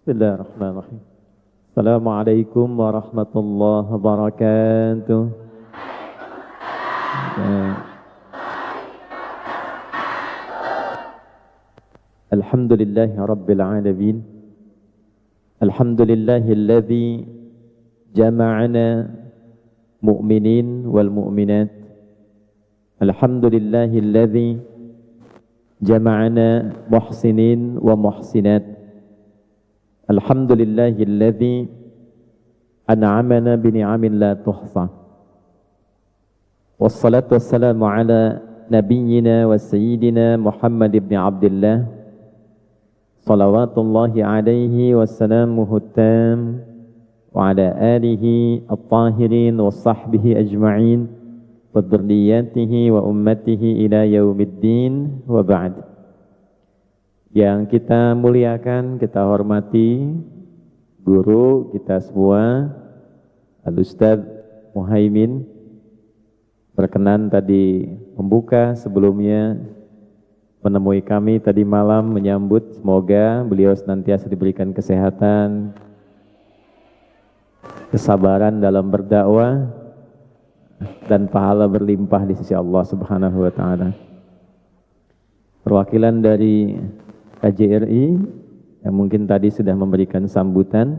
Bismillahirrahmanirrahim. Assalamualaikum warahmatullahi wabarakatuh. Alhamdulillahi rabbil alamin. Alhamdulillahilladzi jama'ana mu'minin wal mu'minat. Alhamdulillahilladzi jama'ana muhsinin wa muhsinat. Alhamdulillahilladzi an'amana bi ni'amin la tuhsa. Wassalatu wassalamu ala nabiyyina wa sayyidina Muhammad ibn Abdullah salawatullahi alaihi wassalamuhu tam wa ala alihi at-tahirin wa sahbihi ajma'in wa dhurriyyatihi wa ummatihi ila yaumiddin wa ba'd. Yang kita muliakan, kita hormati guru kita semua, Al-Ustaz Muhaimin, berkenan tadi membuka, sebelumnya menemui kami tadi malam, menyambut. Semoga beliau senantiasa diberikan kesehatan, kesabaran dalam berdakwah, dan pahala berlimpah di sisi Allah Subhanahu wa Ta'ala. Perwakilan dari KJRI yang mungkin tadi sudah memberikan sambutan,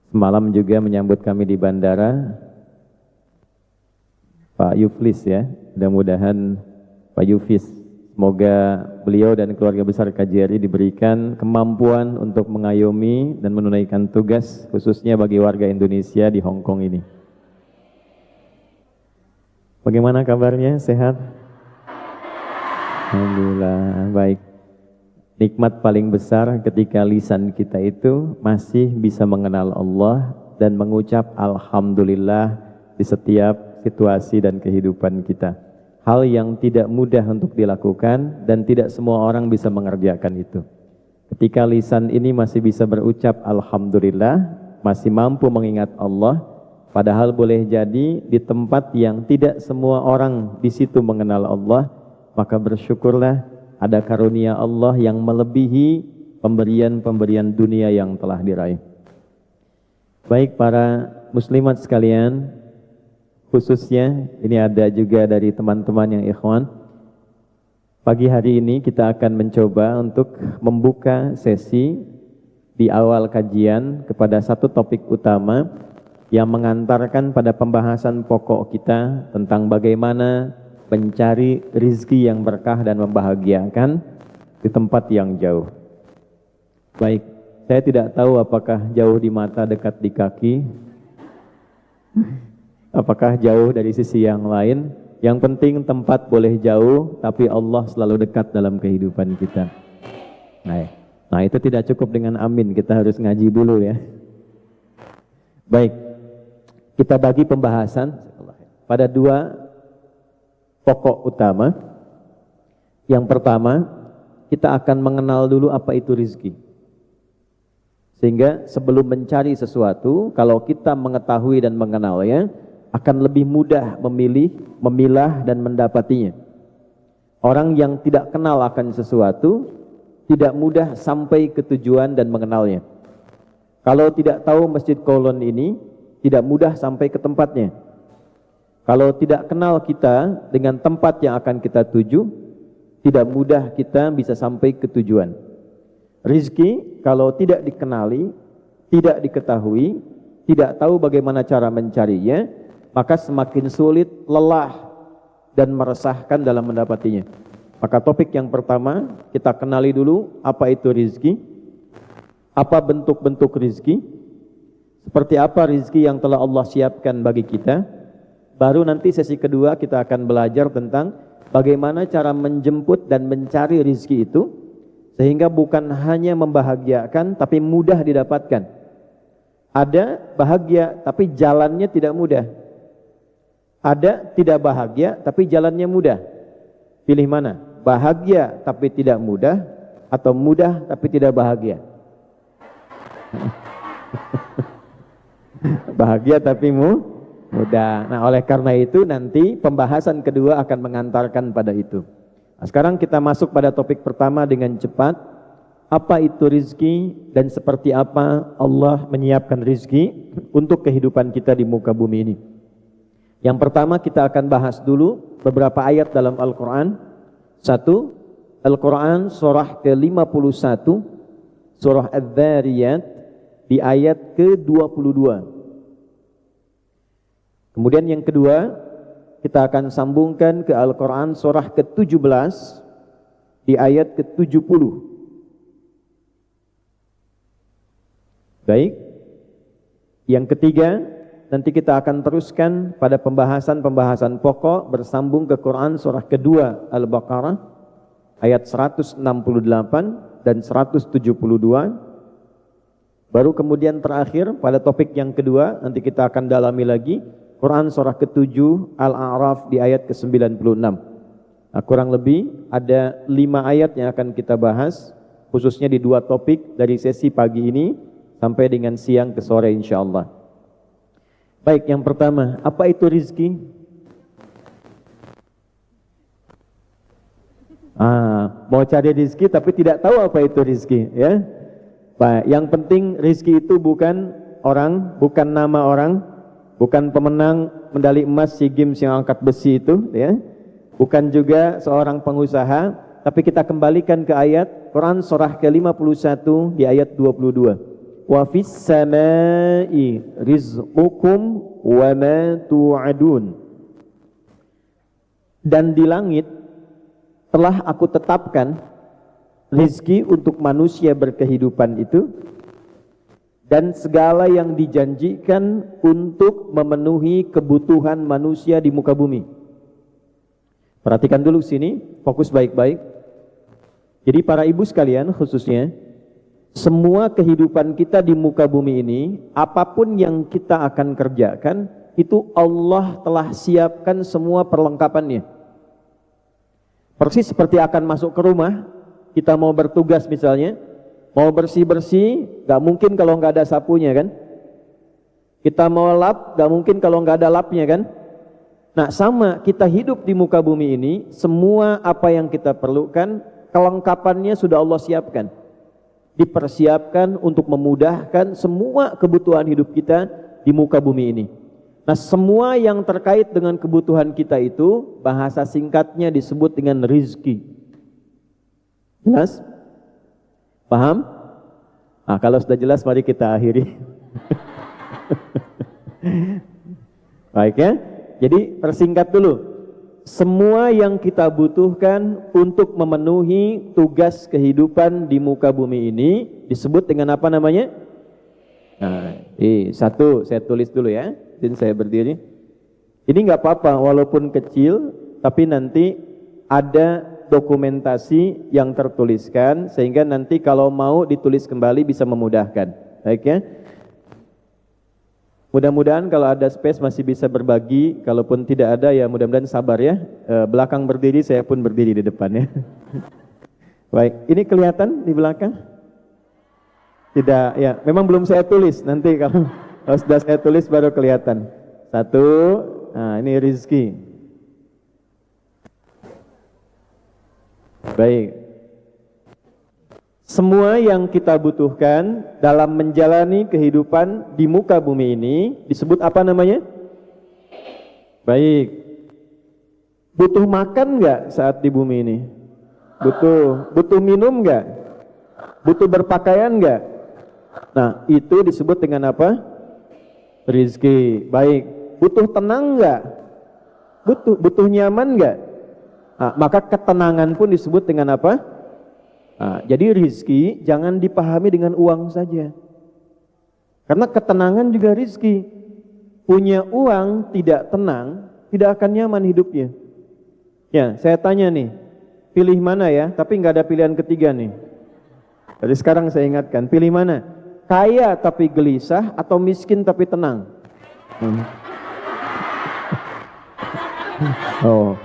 semalam juga menyambut kami di bandara, Pak Yuflis ya, mudah-mudahan Pak Yufis, semoga beliau dan keluarga besar KJRI diberikan kemampuan untuk mengayomi dan menunaikan tugas khususnya bagi warga Indonesia di Hong Kong ini. Bagaimana kabarnya? Sehat? Alhamdulillah, baik. Nikmat paling besar ketika lisan kita itu masih bisa mengenal Allah dan mengucap Alhamdulillah di setiap situasi dan kehidupan kita. Hal yang tidak mudah untuk dilakukan dan tidak semua orang bisa mengerjakan itu. Ketika lisan ini masih bisa berucap Alhamdulillah, masih mampu mengingat Allah, padahal boleh jadi di tempat yang tidak semua orang di situ mengenal Allah, maka bersyukurlah ada karunia Allah yang melebihi pemberian-pemberian dunia yang telah diraih. Baik para muslimat sekalian, khususnya ini ada juga dari teman-teman yang ikhwan. Pagi hari ini kita akan mencoba untuk membuka sesi di awal kajian kepada satu topik utama yang mengantarkan pada pembahasan pokok kita tentang bagaimana mencari rizki yang berkah dan membahagiakan di tempat yang jauh. Baik, saya tidak tahu apakah jauh di mata, dekat di kaki, apakah jauh dari sisi yang lain. Yang penting tempat boleh jauh, tapi Allah selalu dekat dalam kehidupan kita. Nah itu tidak cukup dengan amin, kita harus ngaji dulu ya. Baik, kita bagi pembahasan pada dua pokok utama. Yang pertama, kita akan mengenal dulu apa itu rizki. Sehingga sebelum mencari sesuatu, kalau kita mengetahui dan mengenalnya, akan lebih mudah memilih, memilah dan mendapatinya. Orang yang tidak kenal akan sesuatu, tidak mudah sampai ke tujuan dan mengenalnya. Kalau tidak tahu Masjid Kolon ini, tidak mudah sampai ke tempatnya. Kalau tidak kenal kita dengan tempat yang akan kita tuju, tidak mudah kita bisa sampai ke tujuan. Rizki kalau tidak dikenali, tidak diketahui, tidak tahu bagaimana cara mencarinya, maka semakin sulit, lelah, dan meresahkan dalam mendapatinya. Maka topik yang pertama, kita kenali dulu apa itu rizki, apa bentuk-bentuk rizki, seperti apa rizki yang telah Allah siapkan bagi kita. Baru nanti sesi kedua kita akan belajar tentang bagaimana cara menjemput dan mencari rizki itu, sehingga bukan hanya membahagiakan tapi mudah didapatkan. Ada bahagia tapi jalannya tidak mudah. Ada tidak bahagia tapi jalannya mudah. Pilih mana? Bahagia tapi tidak mudah, atau mudah tapi tidak bahagia? Bahagia tapi mudah. Nah, oleh karena itu nanti pembahasan kedua akan mengantarkan pada itu. Nah, sekarang kita masuk pada topik pertama dengan cepat. apa itu rizki dan seperti apa Allah menyiapkan rizki untuk kehidupan kita di muka bumi ini. Yang pertama kita akan bahas dulu beberapa ayat dalam Al-Quran. Satu, Al-Quran surah ke-51, surah Adz-Dzariyat di ayat ke-22. Kemudian yang kedua, kita akan sambungkan ke Al-Quran surah ke-17 di ayat ke-70. Baik, yang ketiga, nanti kita akan teruskan pada pembahasan-pembahasan pokok bersambung ke Quran surah kedua Al-Baqarah ayat 168 dan 172. Baru kemudian terakhir pada topik yang kedua, nanti kita akan dalami lagi Quran surah ke-7 Al-A'raf di ayat ke-96. Nah, kurang lebih ada 5 ayat yang akan kita bahas, khususnya di 2 topik dari sesi pagi ini sampai dengan siang ke sore insyaallah. Baik, yang pertama, apa itu rizki? Mau cari rizki tapi tidak tahu apa itu rizki, ya. Baik, yang penting rizki itu bukan orang, bukan nama orang, bukan pemenang medali emas SEA Games yang angkat besi itu, ya. Bukan juga seorang pengusaha, tapi kita kembalikan ke ayat Quran surah ke-51 di ayat 22. Wa fis samai rizqukum wa ma tu'adun. Dan di langit telah aku tetapkan rizki untuk manusia berkehidupan itu dan segala yang dijanjikan untuk memenuhi kebutuhan manusia di muka bumi. Perhatikan dulu sini, fokus baik-baik. Jadi para ibu sekalian khususnya, semua kehidupan kita di muka bumi ini, apapun yang kita akan kerjakan, itu Allah telah siapkan semua perlengkapannya. Persis seperti akan masuk ke rumah, kita mau bertugas misalnya, mau bersih-bersih, gak mungkin kalau gak ada sapunya kan. Kita mau lap, gak mungkin kalau gak ada lapnya kan. Nah sama, kita hidup di muka bumi ini, semua apa yang kita perlukan, kelengkapannya sudah Allah siapkan. Dipersiapkan untuk memudahkan semua kebutuhan hidup kita di muka bumi ini. Nah, semua yang terkait dengan kebutuhan kita itu bahasa singkatnya disebut dengan rizki. Jelas? Paham? Nah, kalau sudah jelas mari kita akhiri. Baik ya. Jadi persingkat dulu. Semua yang kita butuhkan untuk memenuhi tugas kehidupan di muka bumi ini disebut dengan apa namanya? Nah, satu saya tulis dulu ya, dan saya berdiri. Ini nggak apa-apa walaupun kecil, tapi nanti ada dokumentasi yang tertuliskan sehingga nanti kalau mau ditulis kembali bisa memudahkan. Baik ya. Mudah-mudahan kalau ada space masih bisa berbagi, kalaupun tidak ada ya mudah-mudahan sabar ya. Belakang berdiri, saya pun berdiri di depan ya. Baik, ini kelihatan di belakang? Tidak, ya memang belum saya tulis, nanti kalau sudah saya tulis baru kelihatan. Satu, nah ini rizki. Baik. Semua yang kita butuhkan dalam menjalani kehidupan di muka bumi ini disebut apa namanya? Baik. Butuh makan nggak saat di bumi ini? Butuh. Butuh minum nggak? Butuh berpakaian nggak? Nah, itu disebut dengan apa? Rizki. Baik. Butuh tenang nggak? Butuh. Butuh nyaman nggak? Nah, maka ketenangan pun disebut dengan apa? Nah, jadi rizki jangan dipahami dengan uang saja. Karena ketenangan juga rizki. Punya uang tidak tenang, tidak akan nyaman hidupnya. Ya, saya tanya nih, pilih mana ya? Tapi nggak ada pilihan ketiga nih. Dari sekarang saya ingatkan, pilih mana? Kaya tapi gelisah atau miskin tapi tenang? Oh.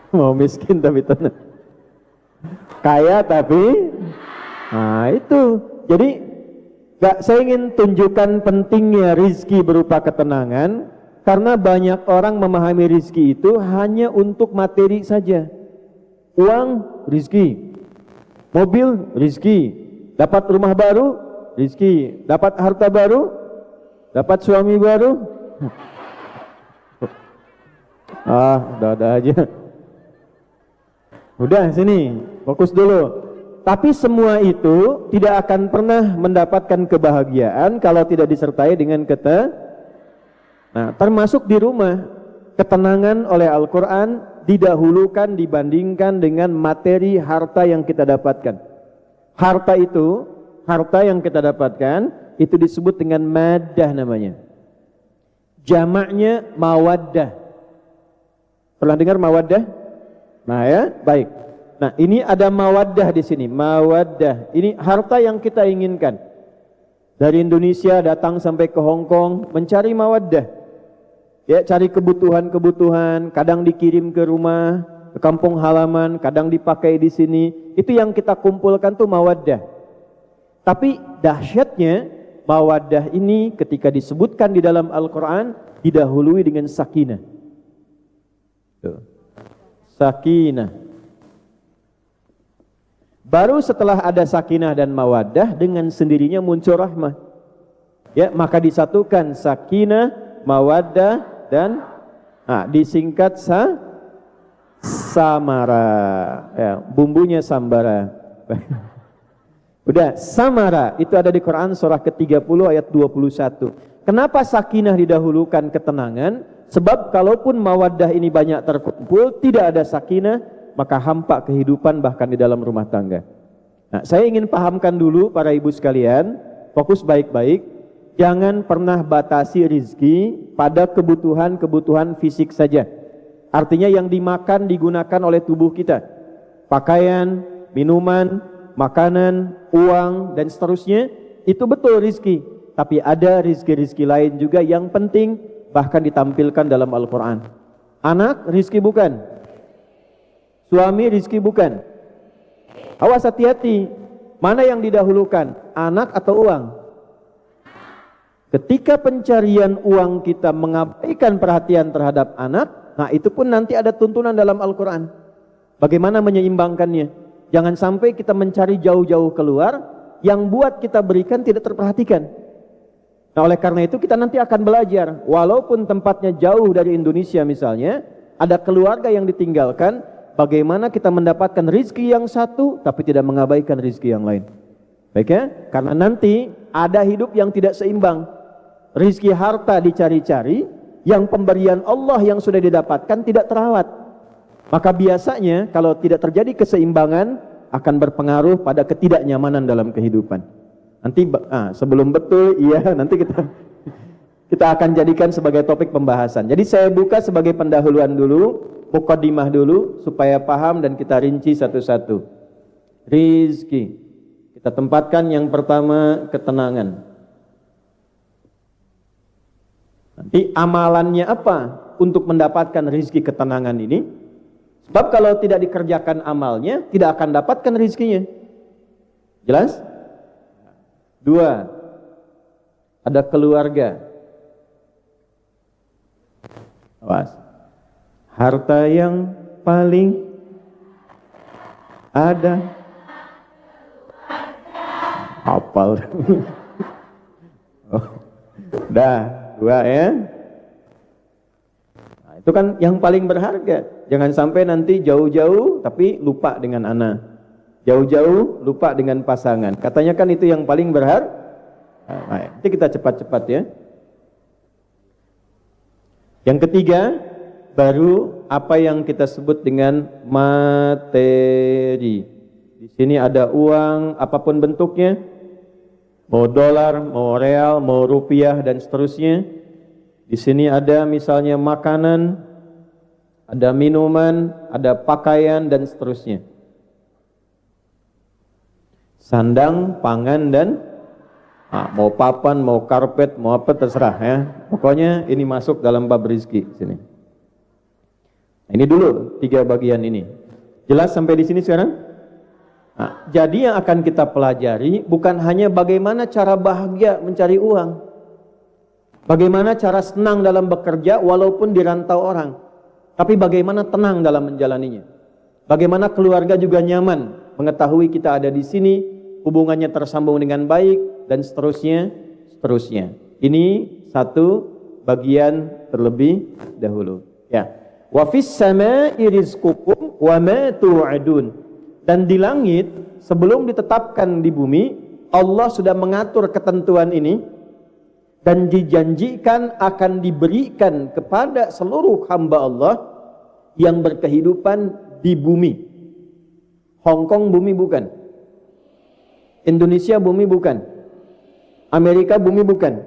Mau miskin tapi tenang. Kaya tapi, nah itu. Jadi saya ingin tunjukkan pentingnya rizki berupa ketenangan, karena banyak orang memahami rizki itu hanya untuk materi saja. Uang, rizki. Mobil, rizki. Dapat rumah baru, rizki. Dapat harta baru, dapat suami baru. Udah aja. Udah sini, fokus dulu. Tapi semua itu tidak akan pernah mendapatkan kebahagiaan kalau tidak disertai dengan Nah, termasuk di rumah, ketenangan oleh Al-Quran didahulukan dibandingkan dengan materi harta yang kita dapatkan. Harta yang kita dapatkan, itu disebut dengan maddah namanya. Jamaknya mawaddah. Pernah dengar mawaddah? Nah ya, baik. Nah, ini ada mawaddah di sini, mawaddah. Ini harta yang kita inginkan. Dari Indonesia datang sampai ke Hong Kong mencari mawaddah. Ya, cari kebutuhan-kebutuhan, kadang dikirim ke rumah, ke kampung halaman, kadang dipakai di sini. Itu yang kita kumpulkan tuh mawaddah. Tapi dahsyatnya mawaddah ini ketika disebutkan di dalam Al-Quran didahului dengan sakinah. Tuh. Sakinah. Baru setelah ada sakinah dan mawaddah dengan sendirinya muncul rahmah. Ya, maka disatukan sakinah, mawaddah dan disingkat samara. Ya, bumbunya sambara. Udah, samara itu ada di Quran surah ke-30 ayat 21. Kenapa sakinah didahulukan ketenangan? Sebab kalaupun mawaddah ini banyak terkumpul, tidak ada sakinah, maka hampa kehidupan bahkan di dalam rumah tangga. Nah, saya ingin pahamkan dulu para ibu sekalian, fokus baik-baik. Jangan pernah batasi rizki pada kebutuhan-kebutuhan fisik saja. Artinya yang dimakan digunakan oleh tubuh kita. Pakaian, minuman, makanan, uang, dan seterusnya, itu betul rizki. Tapi ada rizki-rizki lain juga yang penting, bahkan ditampilkan dalam Al-Quran. Anak, rizki bukan. Suami, rizki bukan. Awas, hati-hati. Mana yang didahulukan, anak atau uang? Ketika pencarian uang kita mengabaikan perhatian terhadap anak, nah itu pun nanti ada tuntunan dalam Al-Quran. Bagaimana menyeimbangkannya? Jangan sampai kita mencari jauh-jauh keluar, yang buat kita berikan tidak terperhatikan. Nah, oleh karena itu kita nanti akan belajar, walaupun tempatnya jauh dari Indonesia misalnya, ada keluarga yang ditinggalkan, bagaimana kita mendapatkan rizki yang satu, tapi tidak mengabaikan rizki yang lain. Baik ya? Karena nanti ada hidup yang tidak seimbang. Rizki harta dicari-cari, yang pemberian Allah yang sudah didapatkan tidak terawat. Maka biasanya kalau tidak terjadi keseimbangan, akan berpengaruh pada ketidaknyamanan dalam kehidupan. Nanti sebelum betul, nanti kita akan jadikan sebagai topik pembahasan. Jadi saya buka sebagai pendahuluan dulu, muqaddimah dulu, supaya paham dan kita rinci satu-satu. Rizki, kita tempatkan yang pertama ketenangan. Nanti amalannya apa untuk mendapatkan rizki ketenangan ini? Sebab kalau tidak dikerjakan amalnya, tidak akan dapatkan rizkinya. Jelas? 2. Ada keluarga. Awas. Harta yang paling ada. Hafal. Dah. 2 ya. Nah, itu kan yang paling berharga. Jangan sampai nanti jauh-jauh tapi lupa dengan anak. Jauh-jauh lupa dengan pasangan. Katanya kan itu yang paling berharga. Nah, nanti kita cepat-cepat ya. Yang ketiga, baru apa yang kita sebut dengan materi. Di sini ada uang apapun bentuknya. Mau dolar, mau real, mau rupiah dan seterusnya. Di sini ada misalnya makanan, ada minuman, ada pakaian dan seterusnya. Sandang, pangan dan mau papan, mau karpet, mau apa terserah ya. Pokoknya ini masuk dalam bab rizki sini. Nah, ini dulu 3 bagian ini. Jelas sampai di sini sekarang? Nah, jadi yang akan kita pelajari bukan hanya bagaimana cara bahagia mencari uang, bagaimana cara senang dalam bekerja walaupun dirantau orang, tapi bagaimana tenang dalam menjalaninya. Bagaimana keluarga juga nyaman mengetahui kita ada di sini, hubungannya tersambung dengan baik dan seterusnya, seterusnya. Ini satu bagian terlebih dahulu. Ya. Wa fis samaa'i rizqukum wa ma tu'adun. Dan di langit sebelum ditetapkan di bumi, Allah sudah mengatur ketentuan ini dan dijanjikan akan diberikan kepada seluruh hamba Allah yang berkehidupan di bumi. Hong Kong bumi bukan. Indonesia bumi bukan. Amerika bumi bukan.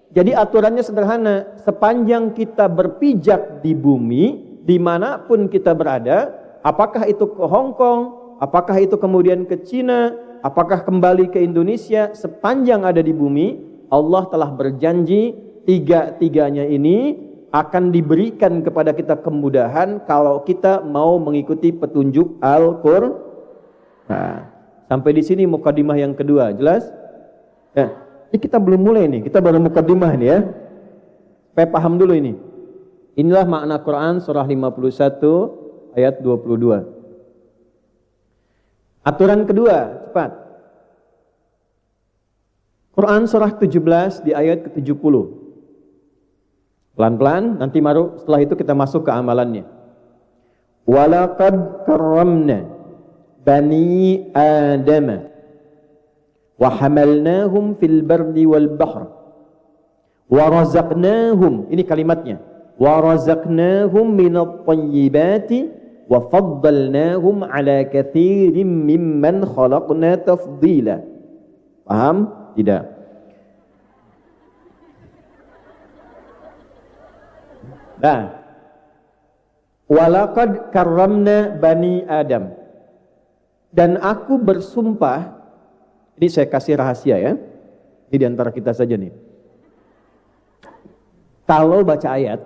Jadi aturannya sederhana, sepanjang kita berpijak di bumi, dimanapun kita berada, apakah itu ke Hong Kong, apakah itu kemudian ke Cina, apakah kembali ke Indonesia, sepanjang ada di bumi, Allah telah berjanji tiga-tiganya ini akan diberikan kepada kita kemudahan kalau kita mau mengikuti petunjuk Al-Qur'an. Nah, sampai di sini mukadimah yang kedua, jelas? Ya. Ini kita belum mulai nih, kita baru mukadimah nih ya. Supaya paham dulu ini. Inilah makna Quran surah 51 ayat 22. Aturan kedua, cepat. Quran surah 17 di ayat ke-70. Pelan-pelan, nanti baru setelah itu kita masuk ke amalannya. Walaqad karramna bani Adam wa hamalnahum fil bardi wal bahr wa razaqnahum, ini kalimatnya, wa razaqnahum minat thayyibati wa faddalnahum ala katsirin mimman khalaqna tafdila. Paham? Tidak? Nah, walaqad karramna bani Adam, dan aku bersumpah. Ini saya kasih rahasia ya. Ini diantara kita saja nih. Kalau baca ayat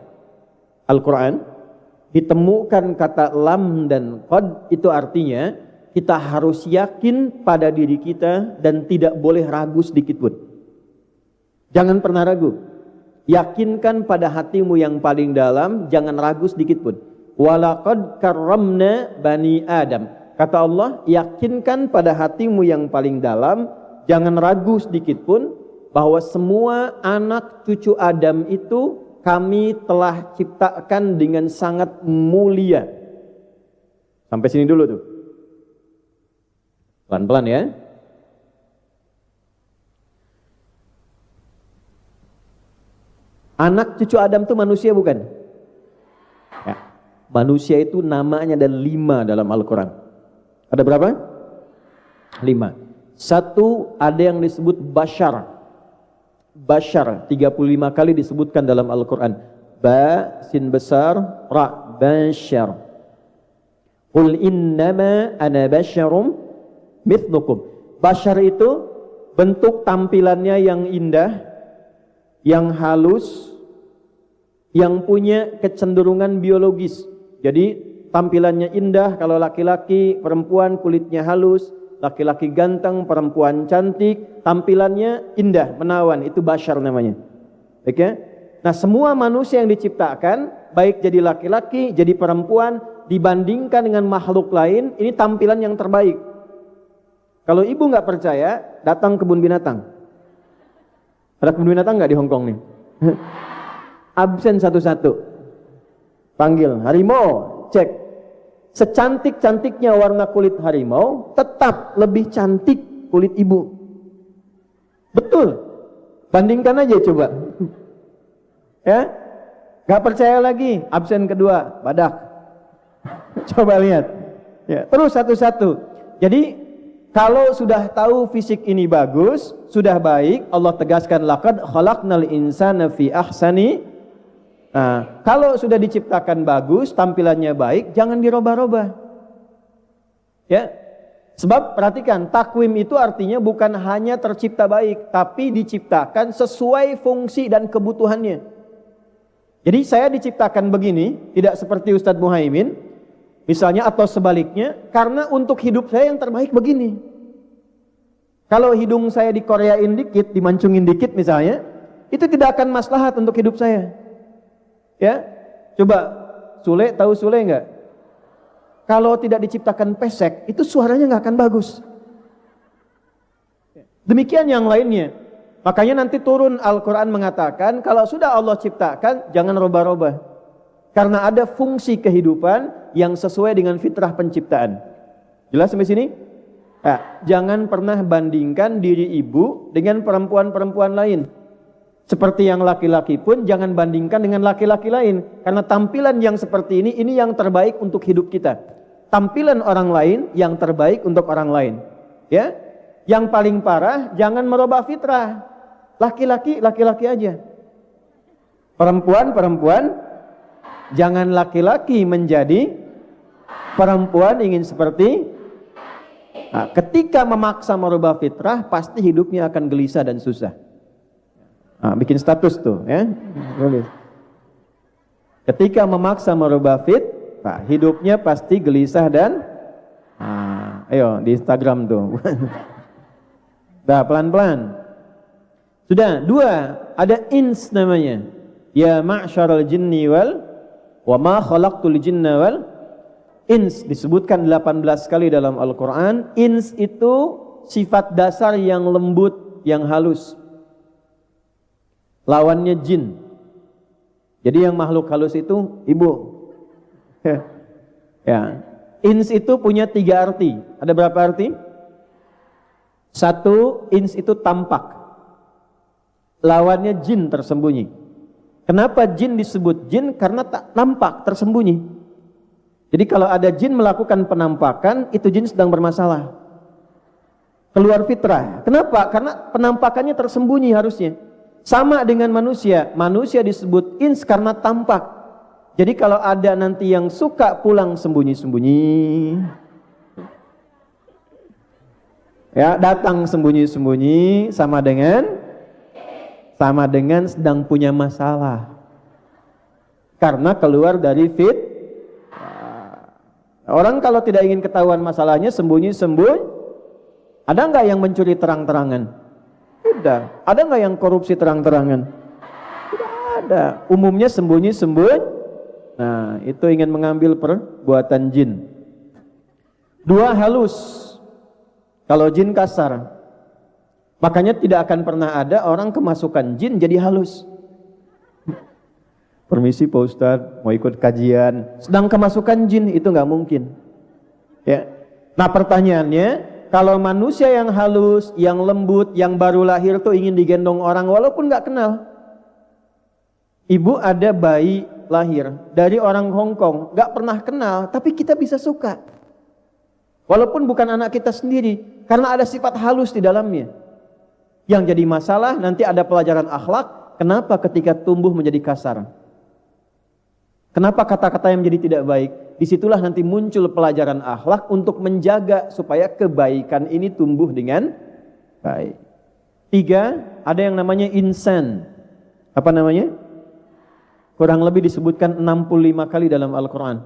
Al-Quran, ditemukan kata lam dan qad, itu artinya kita harus yakin pada diri kita dan tidak boleh ragu sedikit pun. Jangan pernah ragu. Yakinkan pada hatimu yang paling dalam, jangan ragu sedikit pun. Walaqad karramna bani Adam. Kata Allah, yakinkan pada hatimu yang paling dalam, jangan ragu sedikit pun bahwa semua anak cucu Adam itu kami telah ciptakan dengan sangat mulia. Sampai sini dulu tuh. Pelan-pelan ya. Anak cucu Adam itu manusia bukan? Ya. Manusia itu namanya ada 5 dalam Al-Quran. Ada berapa? 5. Satu, ada yang disebut bashar. Bashar 35 kali disebutkan dalam Al-Quran. Ba, sin besar, ra, bashar. Qul innama ana basyarum mithlukum. Bashar itu bentuk tampilannya yang indah, yang halus, yang punya kecenderungan biologis. Jadi tampilannya indah kalau laki-laki, perempuan kulitnya halus, laki-laki ganteng, perempuan cantik, tampilannya indah, menawan, itu bashar namanya. Oke? Okay? Nah, semua manusia yang diciptakan, baik jadi laki-laki, jadi perempuan, dibandingkan dengan makhluk lain, ini tampilan yang terbaik. Kalau ibu nggak percaya, datang kebun binatang. Ada kebun binatang nggak di Hong Kong nih? Absen satu-satu. Panggil harimau, cek. Secantik-cantiknya warna kulit harimau, tetap lebih cantik kulit ibu. Betul. Bandingkan aja coba. Ya, gak percaya lagi. Absen kedua, badak. Coba lihat. Ya, terus satu-satu. Jadi kalau sudah tahu fisik ini bagus, sudah baik, Allah tegaskan laqad khalaqnal insana fi ahsani. Nah, kalau sudah diciptakan bagus, tampilannya baik, jangan dirubah-rubah. Ya. Sebab perhatikan, takwim itu artinya bukan hanya tercipta baik, tapi diciptakan sesuai fungsi dan kebutuhannya. Jadi saya diciptakan begini, tidak seperti Ustadz Muhaimin, misalnya, atau sebaliknya, karena untuk hidup saya yang terbaik begini. Kalau hidung saya dikoreain dikit, dimancungin dikit misalnya, itu tidak akan maslahat untuk hidup saya. Ya, coba Sule, tahu Sule enggak? kalau tidak diciptakan pesek, itu suaranya nggak akan bagus. Demikian yang lainnya. Makanya nanti turun Al-Quran mengatakan, kalau sudah Allah ciptakan, jangan roba-roba. Karena ada fungsi kehidupan yang sesuai dengan fitrah penciptaan. Jelas sampai sini? Nah, jangan pernah bandingkan diri ibu dengan perempuan-perempuan lain. Seperti yang laki-laki pun jangan bandingkan dengan laki-laki lain. Karena tampilan yang seperti ini yang terbaik untuk hidup kita. Tampilan orang lain yang terbaik untuk orang lain. Ya, yang paling parah jangan merubah fitrah. Laki-laki, laki-laki aja. Perempuan, jangan laki-laki menjadi perempuan ingin seperti. Nah, ketika memaksa merubah fitrah, pasti hidupnya akan gelisah dan susah. Nah, bikin status tuh, ya. Ketika memaksa merubah fitrah, hidupnya pasti gelisah dan, ayo di Instagram tuh. Dah pelan-pelan. Sudah, 2, ada ins namanya. Ya ma'syaral jinni wal wa ma khalaqtul jinna wal ins, disebutkan 18 kali dalam Al-Quran. Ins itu sifat dasar yang lembut, yang halus. Lawannya jin. Jadi yang makhluk halus itu ibu. Ya. Ins itu punya 3 arti. Ada berapa arti? 1, ins itu tampak. Lawannya jin, tersembunyi. Kenapa jin disebut jin? Karena tak nampak, tersembunyi. Jadi kalau ada jin melakukan penampakan, itu jin sedang bermasalah. Keluar fitrah. Kenapa? Karena penampakannya tersembunyi harusnya. Sama dengan manusia. Manusia disebut ins karena tampak. Jadi kalau ada nanti yang suka pulang sembunyi-sembunyi, ya, datang sembunyi-sembunyi, sama dengan sedang punya masalah. Karena keluar dari orang kalau tidak ingin ketahuan masalahnya, sembunyi-sembunyi. Ada nggak yang mencuri terang-terangan? Tidak. Ada nggak yang korupsi terang-terangan? Tidak ada. Umumnya sembunyi-sembunyi. Nah, itu ingin mengambil perbuatan jin. 2, halus. Kalau jin kasar. Makanya tidak akan pernah ada orang kemasukan jin jadi halus. Permisi Pak Ustadz, mau ikut kajian. Sedang kemasukan jin, itu nggak mungkin. Ya. Nah pertanyaannya, kalau manusia yang halus, yang lembut, yang baru lahir tuh ingin digendong orang walaupun nggak kenal. Ibu ada bayi lahir dari orang Hong Kong, nggak pernah kenal, tapi kita bisa suka. Walaupun bukan anak kita sendiri, karena ada sifat halus di dalamnya. Yang jadi masalah nanti ada pelajaran akhlak. Kenapa ketika tumbuh menjadi kasar? Kenapa kata-kata yang menjadi tidak baik? Disitulah nanti muncul pelajaran akhlak untuk menjaga supaya kebaikan ini tumbuh dengan baik. 3, ada yang namanya insan. Apa namanya? Kurang lebih disebutkan 65 kali dalam Al-Quran.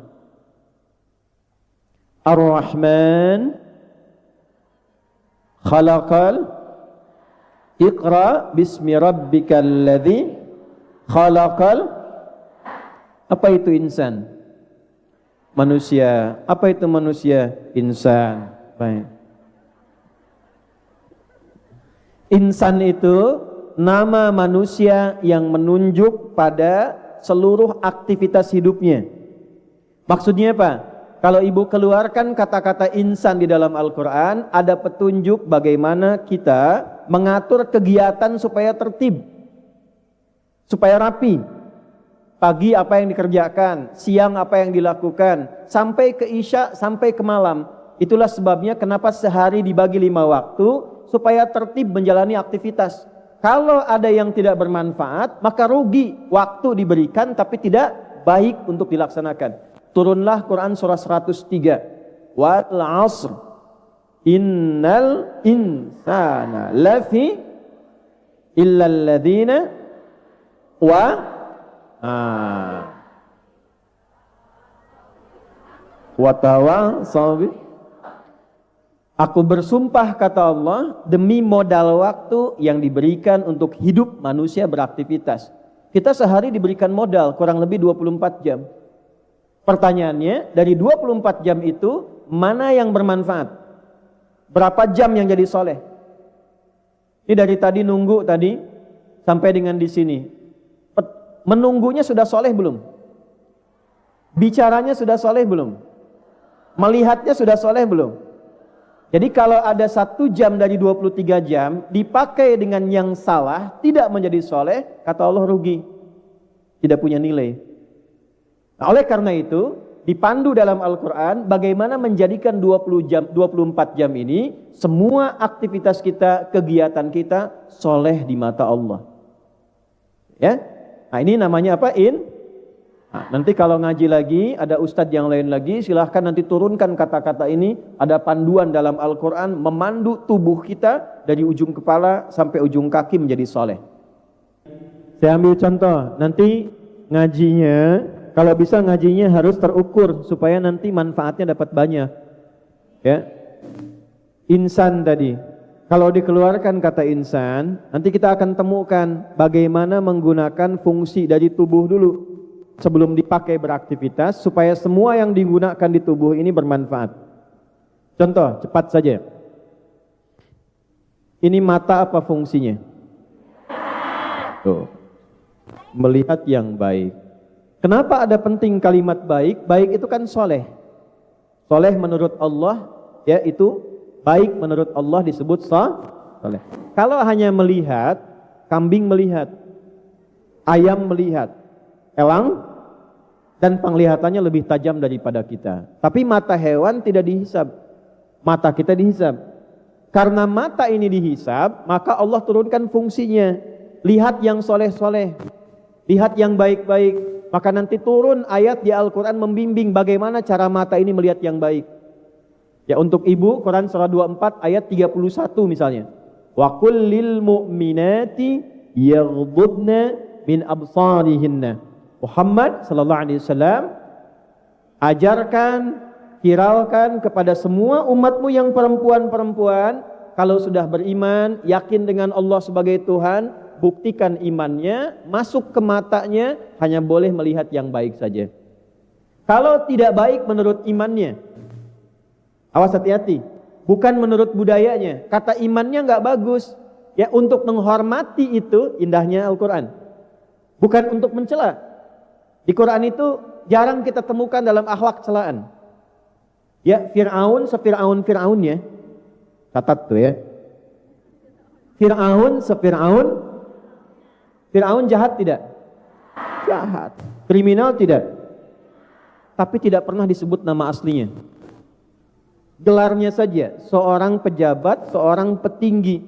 Ar-Rahman khalaqal Iqra bismi rabbikal ladzi khalaqal. Apa itu insan? Manusia. Apa itu manusia? Insan. Baik. Insan itu nama manusia yang menunjuk pada seluruh aktivitas hidupnya. Maksudnya apa? Kalau ibu keluarkan kata-kata insan di dalam Al-Quran, ada petunjuk bagaimana kita mengatur kegiatan supaya tertib, supaya rapi. Pagi apa yang dikerjakan, siang apa yang dilakukan, sampai ke isya, sampai ke malam. Itulah sebabnya kenapa sehari dibagi 5 waktu, supaya tertib menjalani aktivitas. Kalau ada yang tidak bermanfaat, maka rugi waktu diberikan tapi tidak baik untuk dilaksanakan. Turunlah Quran surah 103. Wal 'asr innal insana lafi illal ladzina wa tawassaw. Aku bersumpah kata Allah demi modal waktu yang diberikan untuk hidup manusia beraktivitas. Kita sehari diberikan modal kurang lebih 24 jam. Pertanyaannya, dari 24 jam itu mana yang bermanfaat? Berapa jam yang jadi soleh? Ini dari tadi nunggu tadi sampai dengan di sini. Menunggunya sudah soleh belum? Bicaranya sudah soleh belum? Melihatnya sudah soleh belum? Jadi kalau ada 1 jam dari 23 jam dipakai dengan yang salah, tidak menjadi soleh, kata Allah rugi. Tidak punya nilai. Nah, oleh karena itu, dipandu dalam Al-Quran bagaimana menjadikan 24 jam ini semua aktivitas kita, kegiatan kita soleh di mata Allah. Ya, nah ini namanya apa? Nah, nanti kalau ngaji lagi, ada ustadz yang lain lagi, silahkan nanti turunkan kata-kata ini. Ada panduan dalam Al-Quran memandu tubuh kita dari ujung kepala sampai ujung kaki menjadi soleh. Saya ambil contoh, nanti ngajinya, kalau bisa ngajinya harus terukur supaya nanti manfaatnya dapat banyak. Ya, insan tadi, kalau dikeluarkan kata insan, nanti kita akan temukan bagaimana menggunakan fungsi dari tubuh dulu sebelum dipakai beraktivitas supaya semua yang digunakan di tubuh ini bermanfaat. Contoh, cepat saja. Ini mata apa fungsinya? Tuh, melihat yang baik. Kenapa ada penting kalimat baik? Baik itu kan soleh. Soleh menurut Allah, ya itu baik menurut Allah disebut soleh. Kalau hanya melihat, kambing melihat, ayam melihat, elang dan penglihatannya lebih tajam daripada kita. Tapi mata hewan tidak dihisab, mata kita dihisab. Karena mata ini dihisab, maka Allah turunkan fungsinya. Lihat yang soleh-soleh, lihat yang baik-baik. Maka nanti turun ayat di Al-Quran membimbing bagaimana cara mata ini melihat yang baik. Ya, untuk ibu, Quran surah 24 ayat 31 misalnya. Wa kullil mu'minati yaghdudna min absarihinna. Muhammad sallallahu alaihi wasallam, ajarkan, viralkan kepada semua umatmu yang perempuan-perempuan, kalau sudah beriman, yakin dengan Allah sebagai Tuhan, buktikan imannya, masuk ke matanya, hanya boleh melihat yang baik saja. Kalau tidak baik menurut imannya, awas hati-hati, bukan menurut budayanya, kata imannya nggak bagus, ya untuk menghormati itu indahnya Al-Quran, bukan untuk mencela. Di Quran itu jarang kita temukan dalam akhlak celaan. Ya, Fir'aun Fir'aunnya, catat tuh ya. Fir'aun jahat tidak? Jahat. Kriminal tidak? Tapi tidak pernah disebut nama aslinya. Gelarnya saja, seorang pejabat, seorang petinggi.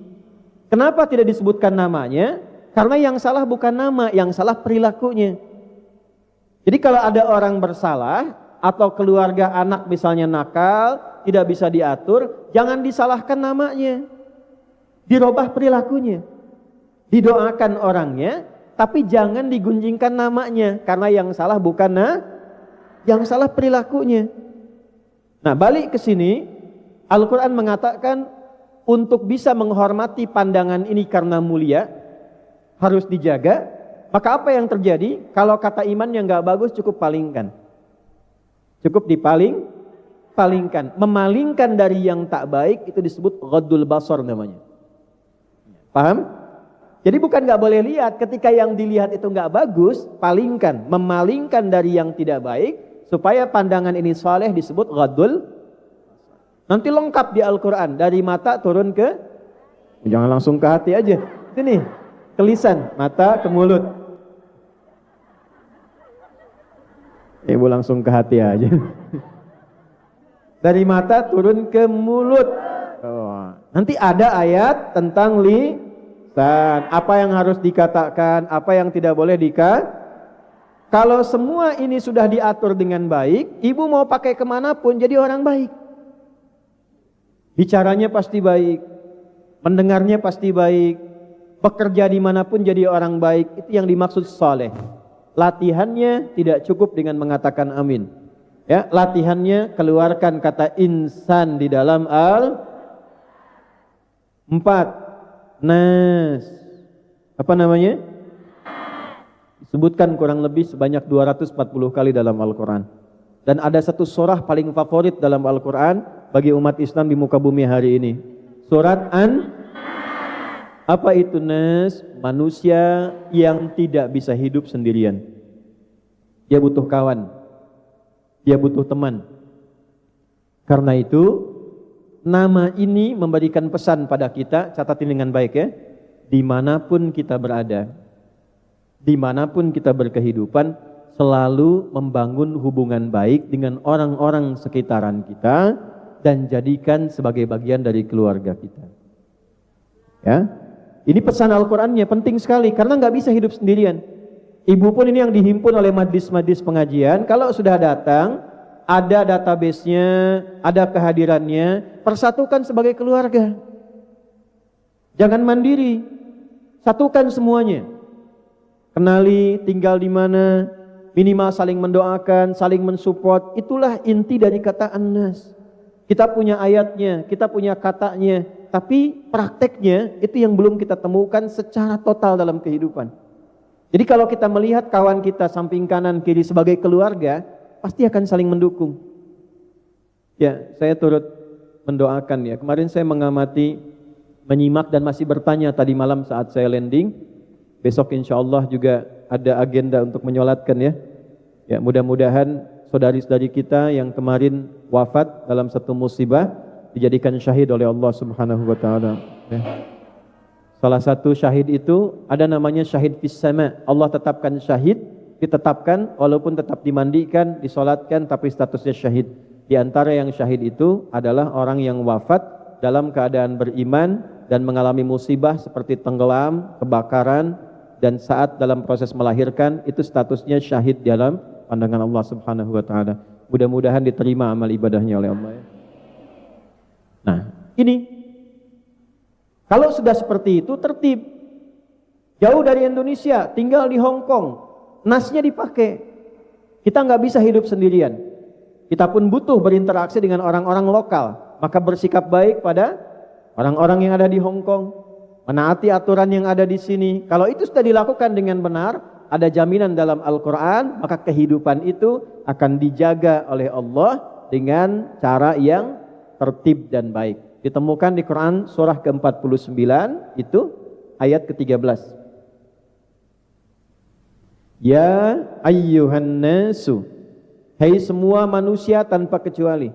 Kenapa tidak disebutkan namanya? Karena yang salah bukan nama, yang salah perilakunya. Jadi kalau ada orang bersalah, atau keluarga anak misalnya nakal, tidak bisa diatur, jangan disalahkan namanya. Dirubah perilakunya. Didoakan orangnya, tapi jangan digunjingkan namanya, karena yang salah bukan yang salah perilakunya. Nah, balik ke sini, Al-Quran mengatakan untuk bisa menghormati pandangan ini karena mulia, harus dijaga. Maka apa yang terjadi? Kalau kata iman yang gak bagus cukup palingkan. Cukup palingkan. Memalingkan dari yang tak baik itu disebut ghaddul basar namanya. Paham? Jadi bukan gak boleh lihat, ketika yang dilihat itu gak bagus, palingkan, memalingkan dari yang tidak baik, supaya pandangan ini saleh disebut ghaddul. Nanti lengkap di Al-Quran, dari mata turun ke, jangan langsung ke hati aja, sini, ke lisan, mata ke mulut. Ibu langsung ke hati aja. Dari mata turun ke mulut. Oh. Nanti ada ayat tentang lisan, apa yang harus dikatakan, apa yang tidak boleh Kalau semua ini sudah diatur dengan baik, ibu mau pakai kemanapun jadi orang baik. Bicaranya pasti baik, mendengarnya pasti baik, bekerja dimanapun jadi orang baik. Itu yang dimaksud saleh. Latihannya tidak cukup dengan mengatakan amin. Ya, latihannya keluarkan kata insan di dalam nas. Apa namanya? Disebutkan kurang lebih sebanyak 240 kali dalam Al-Quran. Dan ada satu surah paling favorit dalam Al-Quran bagi umat Islam di muka bumi hari ini. Surat apa itu Nas? Manusia yang tidak bisa hidup sendirian. Dia butuh kawan. Dia butuh teman. Karena itu, nama ini memberikan pesan pada kita, catatin dengan baik ya. Dimanapun kita berada, dimanapun kita berkehidupan, selalu membangun hubungan baik dengan orang-orang sekitaran kita dan jadikan sebagai bagian dari keluarga kita. Ya, ini pesan Al-Qurannya penting sekali karena nggak bisa hidup sendirian. Ibu pun ini yang dihimpun oleh majlis-majlis pengajian. Kalau sudah datang, ada database-nya, ada kehadirannya, persatukan sebagai keluarga. Jangan mandiri, satukan semuanya. Kenali tinggal di mana. Minimal saling mendoakan, saling mensupport. Itulah inti dari kata An-Nas. Kita punya ayatnya, kita punya katanya, tapi prakteknya itu yang belum kita temukan secara total dalam kehidupan. Jadi kalau kita melihat kawan kita samping kanan kiri sebagai keluarga, pasti akan saling mendukung. Ya, saya turut mendoakan ya. Kemarin saya mengamati, menyimak dan masih bertanya tadi malam saat saya landing. Besok insya Allah juga ada agenda untuk menyolatkan ya. Ya, mudah-mudahan saudari-saudari kita yang kemarin wafat dalam satu musibah dijadikan syahid oleh Allah Subhanahu wa taala. Ya. Salah satu syahid itu ada namanya syahid fis sama. Allah tetapkan syahid, ditetapkan walaupun tetap dimandikan, disolatkan tapi statusnya syahid. Di antara yang syahid itu adalah orang yang wafat dalam keadaan beriman dan mengalami musibah seperti tenggelam, kebakaran, dan saat dalam proses melahirkan itu statusnya syahid dalam pandangan Allah Subhanahu wa taala. Mudah-mudahan diterima amal ibadahnya oleh Allah ya. Nah, ini kalau sudah seperti itu tertib. Jauh dari Indonesia, tinggal di Hong Kong, nasnya dipakai. Kita nggak bisa hidup sendirian. Kita pun butuh berinteraksi dengan orang-orang lokal. Maka bersikap baik pada orang-orang yang ada di Hong Kong. Menaati aturan yang ada di sini. Kalau itu sudah dilakukan dengan benar, ada jaminan dalam Al-Quran, maka kehidupan itu akan dijaga oleh Allah dengan cara yang tertib dan baik. Ditemukan di Quran surah ke-49, itu ayat ke-13. Ya ayyuhan nasu, hai semua manusia tanpa kecuali,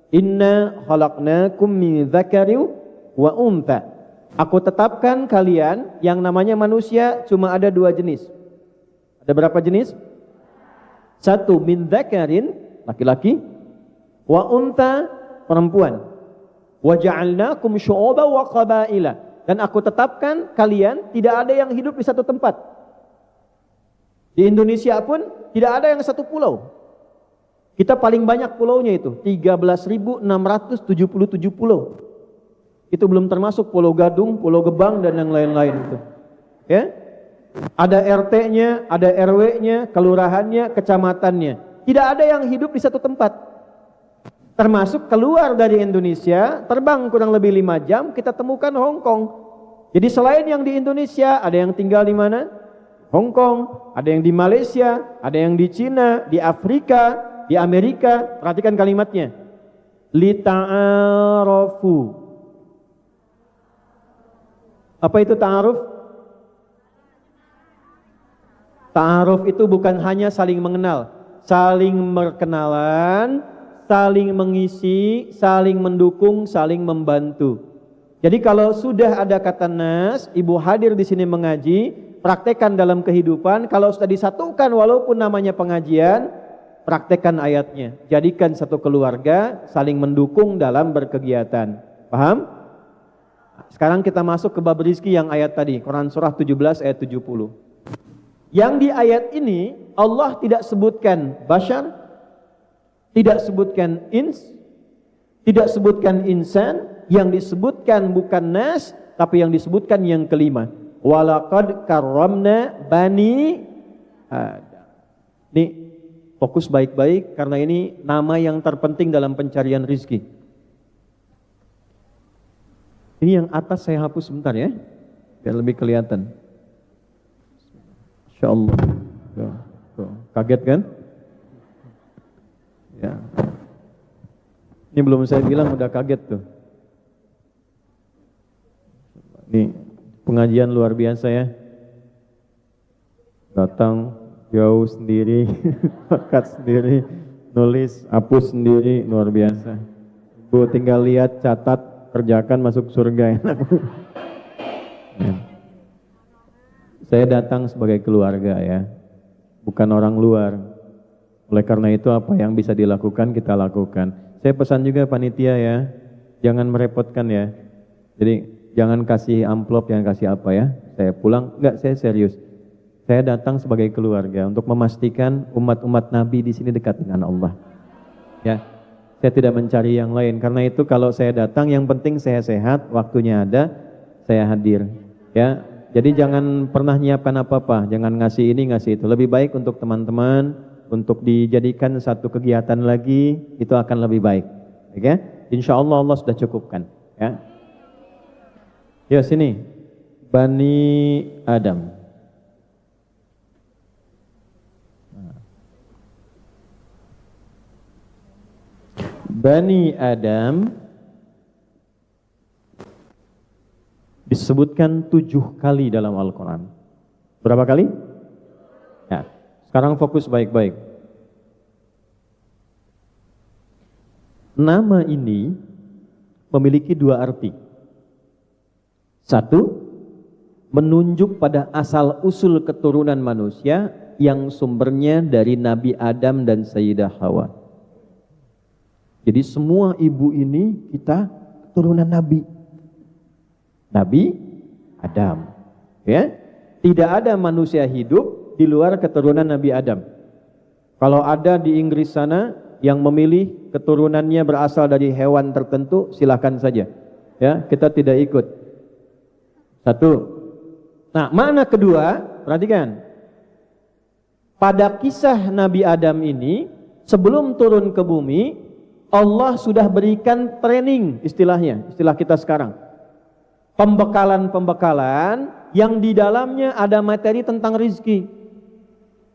inna khalaqnakum min dzakari wa untha. Aku tetapkan kalian yang namanya manusia cuma ada dua jenis. Ada berapa jenis? Satu, min dzakarin, laki-laki, wa untha, perempuan. Wa ja'alnakum syu'uban wa qabaila. Dan aku tetapkan kalian tidak ada yang hidup di satu tempat. Di Indonesia pun tidak ada yang satu pulau. Kita paling banyak pulaunya itu 13.677 pulau. Itu belum termasuk Pulau Gadung, Pulau Gebang dan yang lain-lain itu. Ya. Ada RT-nya, ada RW-nya, kelurahannya, kecamatannya. Tidak ada yang hidup di satu tempat. Termasuk keluar dari Indonesia, terbang kurang lebih 5 jam, kita temukan Hong Kong. Jadi selain yang di Indonesia, ada yang tinggal di mana? Hong Kong, ada yang di Malaysia, ada yang di Cina, di Afrika, di Amerika. Perhatikan kalimatnya. Lita'arafu. Apa itu ta'aruf? Ta'aruf itu bukan hanya saling mengenal, saling berkenalan, saling mengisi, saling mendukung, saling membantu. Jadi kalau sudah ada kata nas, ibu hadir di sini mengaji, praktekkan dalam kehidupan. Kalau sudah disatukan walaupun namanya pengajian, praktekkan ayatnya. Jadikan satu keluarga saling mendukung dalam berkegiatan. Paham? Sekarang kita masuk ke bab rizki yang ayat tadi, Quran surah 17 ayat 70. Yang di ayat ini Allah tidak sebutkan bashar, tidak sebutkan ins, tidak sebutkan insan, yang disebutkan bukan nas, tapi yang disebutkan yang kelima. Walaqad karramna bani Adam. Nih, fokus baik-baik karena ini nama yang terpenting dalam pencarian rizki. Ini yang atas saya hapus sebentar ya, biar lebih kelihatan. Insya Allah. Kaget kan? Ya. Ini belum saya bilang udah kaget tuh. Ini pengajian luar biasa ya. Datang jauh sendiri, angkat sendiri, nulis, hapus sendiri, luar biasa. Bu tinggal lihat, catat, kerjakan, masuk surga enak. Ya. Saya datang sebagai keluarga ya, bukan orang luar. Oleh karena itu apa yang bisa dilakukan kita lakukan. Saya pesan juga panitia ya, jangan merepotkan ya. Jadi jangan kasih amplop, jangan kasih apa ya. Saya pulang, enggak, saya serius. Saya datang sebagai keluarga untuk memastikan umat-umat Nabi di sini dekat dengan Allah. Ya, saya tidak mencari yang lain. Karena itu kalau saya datang, yang penting saya sehat, waktunya ada, saya hadir. Ya, jadi jangan pernah nyiapkan apa-apa, jangan ngasih ini, ngasih itu. Lebih baik untuk teman-teman. Untuk dijadikan satu kegiatan lagi, itu akan lebih baik. Oke? Insya Allah Allah sudah cukupkan. Ya. Ya sini, Bani Adam. Bani Adam disebutkan 7 kali dalam Al-Quran. Berapa kali? Ya. Sekarang fokus baik-baik. Nama ini memiliki 2 arti. 1, menunjuk pada asal-usul keturunan manusia yang sumbernya dari Nabi Adam dan Sayyidah Hawa. Jadi semua ibu ini kita keturunan Nabi. Nabi Adam. Ya, tidak ada manusia hidup di luar keturunan Nabi Adam. Kalau ada di Inggris sana yang memilih keturunannya berasal dari hewan tertentu, silakan saja. Ya, kita tidak ikut. 1. Nah, makna kedua, perhatikan. Pada kisah Nabi Adam ini, sebelum turun ke bumi, Allah sudah berikan training, istilahnya, istilah kita sekarang. Pembekalan-pembekalan yang di dalamnya ada materi tentang rizki.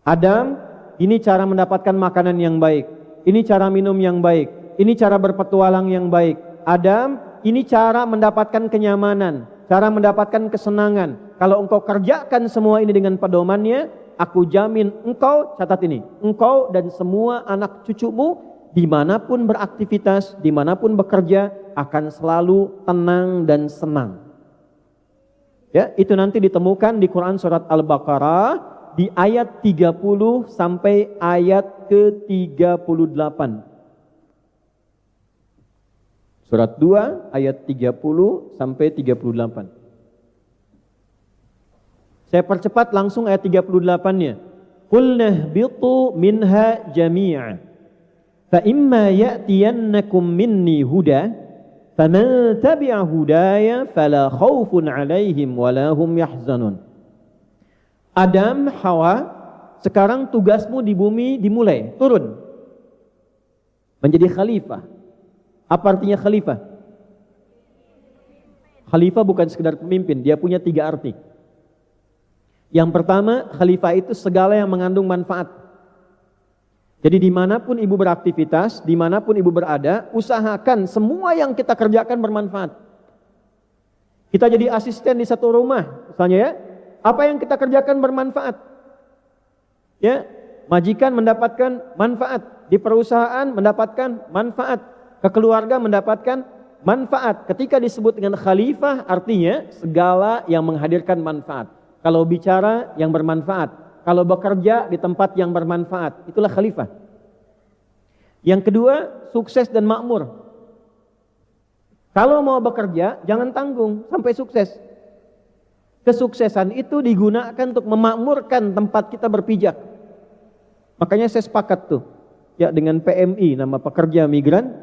Adam, ini cara mendapatkan makanan yang baik. Ini cara minum yang baik. Ini cara berpetualang yang baik. Adam, ini cara mendapatkan kenyamanan. Cara mendapatkan kesenangan. Kalau engkau kerjakan semua ini dengan pedomannya, aku jamin engkau, catat ini, engkau dan semua anak cucumu, dimanapun beraktivitas, dimanapun bekerja, akan selalu tenang dan senang. Ya, itu nanti ditemukan di Quran surat Al-Baqarah di ayat 30 sampai ayat ke-38. Surat 2 ayat 30 sampai 38. Saya percepat langsung ayat 38-nya. Qul nahbitu minha jami'a. Fa imma ya'tiyannakum minni huda, faman tabi'a hudaya fala khaufun 'alaihim wala hum yahzanun. Adam, Hawa, sekarang tugasmu di bumi dimulai, turun. Menjadi khalifah. Apa artinya khalifah? Khalifah bukan sekedar pemimpin, dia punya 3 arti. Yang pertama, khalifah itu segala yang mengandung manfaat. Jadi dimanapun ibu beraktivitas, dimanapun ibu berada, usahakan semua yang kita kerjakan bermanfaat. Kita jadi asisten di satu rumah, misalnya ya, apa yang kita kerjakan bermanfaat. Ya, majikan mendapatkan manfaat, di perusahaan mendapatkan manfaat, ke keluarga mendapatkan manfaat. Ketika disebut dengan khalifah, artinya segala yang menghadirkan manfaat. Kalau bicara yang bermanfaat, kalau bekerja di tempat yang bermanfaat, itulah khalifah. Yang kedua, sukses dan makmur. Kalau mau bekerja, jangan tanggung sampai sukses. Kesuksesan itu digunakan untuk memakmurkan tempat kita berpijak. Makanya saya sepakat tuh ya dengan PMI, nama pekerja migran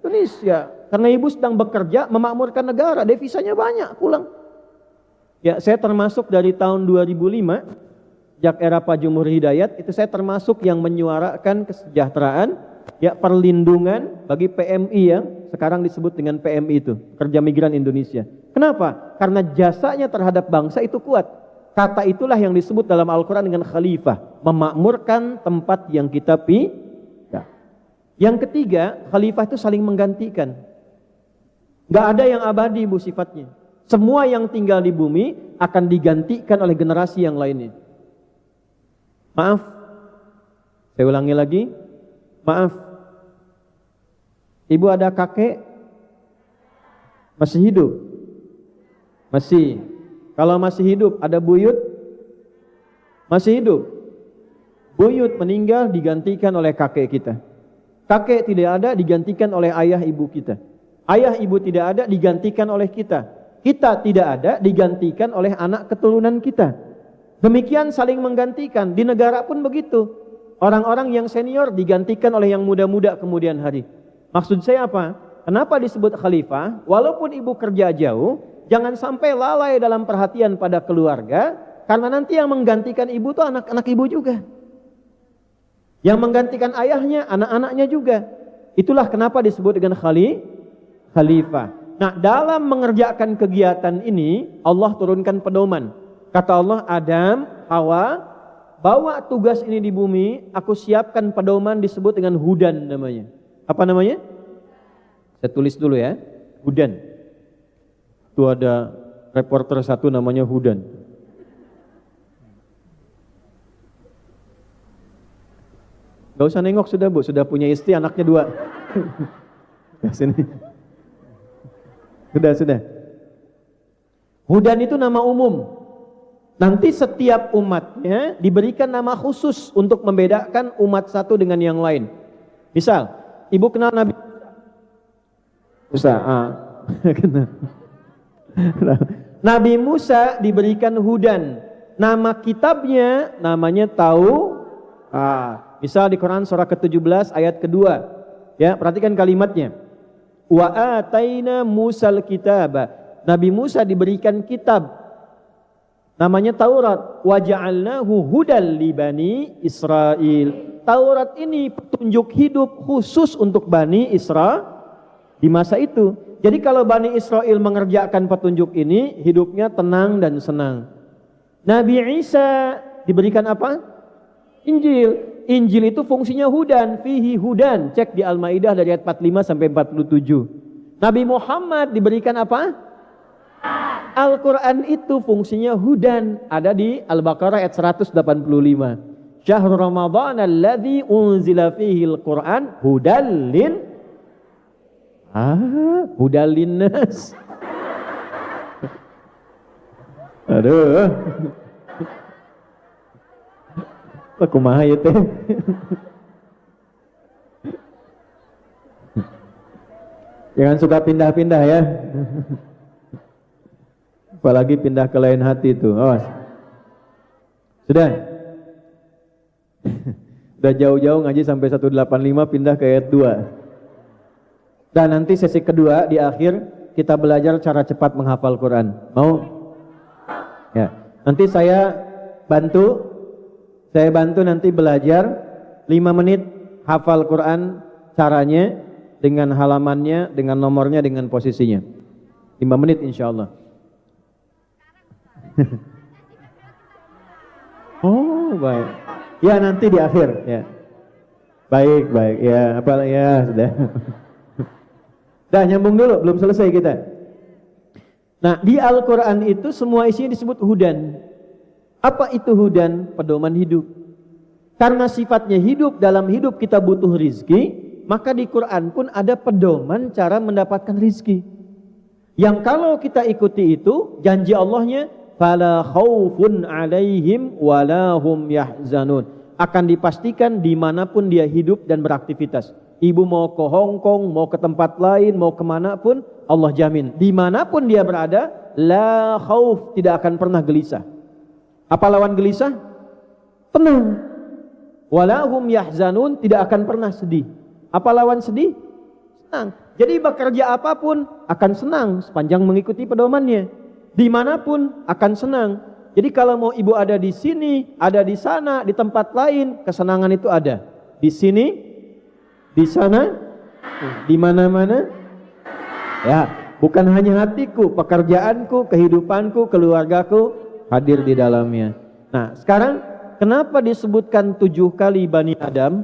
Indonesia. Karena ibu sedang bekerja memakmurkan negara, devisanya banyak pulang. Ya, saya termasuk dari tahun 2005, sejak era Pak Jumhur Hidayat, itu saya termasuk yang menyuarakan kesejahteraan, ya, perlindungan bagi PMI yang sekarang disebut dengan PMI itu, Pekerja Migran Indonesia. Kenapa? Karena jasanya terhadap bangsa itu kuat. Kata itulah yang disebut dalam Al-Quran dengan khalifah, memakmurkan tempat yang kita pilih. Yang ketiga, khalifah itu saling menggantikan. Gak ada yang abadi bu sifatnya. Semua yang tinggal di bumi akan digantikan oleh generasi yang lainnya. Maaf, saya ulangi lagi. Maaf, ibu ada kakek? Masih hidup? Masih. Kalau masih hidup, ada buyut? Masih hidup? Buyut meninggal digantikan oleh kakek kita. Kakek tidak ada digantikan oleh ayah ibu kita. Ayah ibu tidak ada digantikan oleh kita. Kita tidak ada digantikan oleh anak keturunan kita. Demikian saling menggantikan. Di negara pun begitu. Orang-orang yang senior digantikan oleh yang muda-muda kemudian hari. Maksud saya apa? Kenapa disebut khalifah? Walaupun ibu kerja jauh, jangan sampai lalai dalam perhatian pada keluarga, karena nanti yang menggantikan ibu itu anak-anak ibu juga. Yang menggantikan ayahnya, anak-anaknya juga. Itulah kenapa disebut dengan khalifah. Nah, dalam mengerjakan kegiatan ini, Allah turunkan pedoman. Kata Allah, Adam, Hawa, bawa tugas ini di bumi, aku siapkan pedoman disebut dengan hudan namanya. Apa namanya? Saya tulis dulu ya, hudan. Itu ada reporter satu namanya Hudan. Gak usah nengok sudah bu, sudah punya istri, anaknya 2. Sini. Sudah. Hudan itu nama umum. Nanti setiap umatnya diberikan nama khusus untuk membedakan umat satu dengan yang lain. Misal, ibu kenal Nabi Musa. Nabi Musa diberikan Hudan. Nama kitabnya namanya misal di Quran surah ke-17 ayat kedua. Ya, perhatikan kalimatnya. Wa ataina Musal kitaba. Nabi Musa diberikan kitab. Namanya Taurat. Wa ja'alnahu hudal li bani Israil. Taurat ini petunjuk hidup khusus untuk Bani Israel di masa itu. Jadi kalau Bani Israel mengerjakan petunjuk ini, hidupnya tenang dan senang. Nabi Isa diberikan apa? Injil. Injil itu fungsinya hudan, fihi hudan. Cek di Al-Maidah dari ayat 45 sampai 47. Nabi Muhammad diberikan apa? Al-Quran itu fungsinya hudan. Ada di Al-Baqarah ayat 185. Syahrul Ramadan alladzi unzila fihi al-Quran hudallin nas. Aduh. Kumaha ya teh. Jangan suka pindah-pindah ya. Apalagi pindah ke lain hati itu. Awas. Sudah. Sudah jauh-jauh ngaji sampai 185 pindah ke ayat 2. Dan nanti sesi kedua di akhir kita belajar cara cepat menghafal Quran. Mau? Ya. Nanti saya bantu nanti belajar 5 menit hafal Quran, caranya, dengan halamannya, dengan nomornya, dengan posisinya. 5 menit insya Allah. Oh baik. Ya nanti di akhir ya. Baik ya. Apa ya sudah. Dah nyambung dulu, belum selesai kita. Nah di Al-Quran itu semua isinya disebut hudan. Apa itu hudan? Pedoman hidup. Karena sifatnya hidup, dalam hidup kita butuh rizki, maka di Quran pun ada pedoman cara mendapatkan rizki. Yang kalau kita ikuti itu, janji Allahnya, fala khaufun alaihim walahum yahzanun. Akan dipastikan dimanapun dia hidup dan beraktivitas. Ibu mau ke Hong Kong, mau ke tempat lain, mau kemana pun, Allah jamin. Dimanapun dia berada, la khauf, tidak akan pernah gelisah. Apa lawan gelisah? Tenang. Walahum yahzanun, tidak akan pernah sedih. Apa lawan sedih? Senang. Jadi bekerja apapun akan senang sepanjang mengikuti pedomannya. Dimanapun akan senang. Jadi kalau mau ibu ada di sini, ada di sana, di tempat lain, kesenangan itu ada. Di sini, di sana, di mana-mana. Ya, bukan hanya hatiku, pekerjaanku, kehidupanku, keluargaku hadir di dalamnya. Nah, sekarang kenapa disebutkan 7 kali Bani Adam?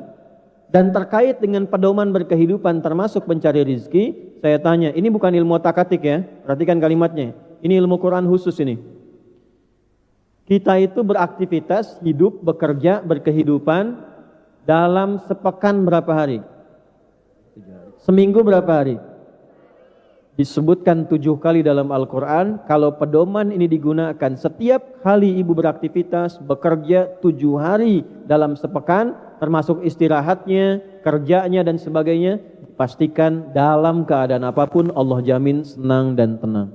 Dan terkait dengan pedoman berkehidupan termasuk mencari rizki, saya tanya, ini bukan ilmu otak-atik ya, perhatikan kalimatnya. Ini ilmu Quran khusus ini. Kita itu beraktivitas, hidup, bekerja, berkehidupan dalam sepekan berapa hari? Seminggu berapa hari? Disebutkan 7 kali dalam Al-Quran. Kalau pedoman ini digunakan setiap kali ibu beraktivitas, bekerja 7 hari dalam sepekan, termasuk istirahatnya, kerjanya dan sebagainya, pastikan dalam keadaan apapun Allah jamin senang dan tenang.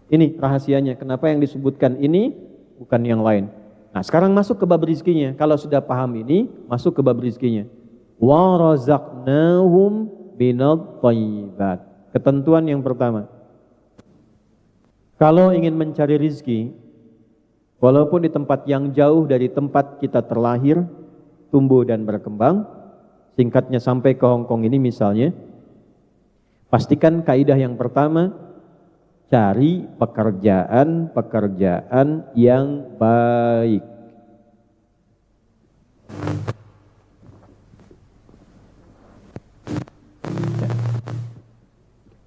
Ini rahasianya. Kenapa yang disebutkan ini bukan yang lain. Nah, sekarang masuk ke bab rizkinya. Kalau sudah paham ini, masuk ke bab rizkinya. Wa razaqnahum minat thayyibat. Ketentuan yang pertama, kalau ingin mencari rizki, walaupun di tempat yang jauh dari tempat kita terlahir, tumbuh dan berkembang, singkatnya sampai ke Hong Kong ini misalnya, pastikan kaidah yang pertama, cari pekerjaan yang baik.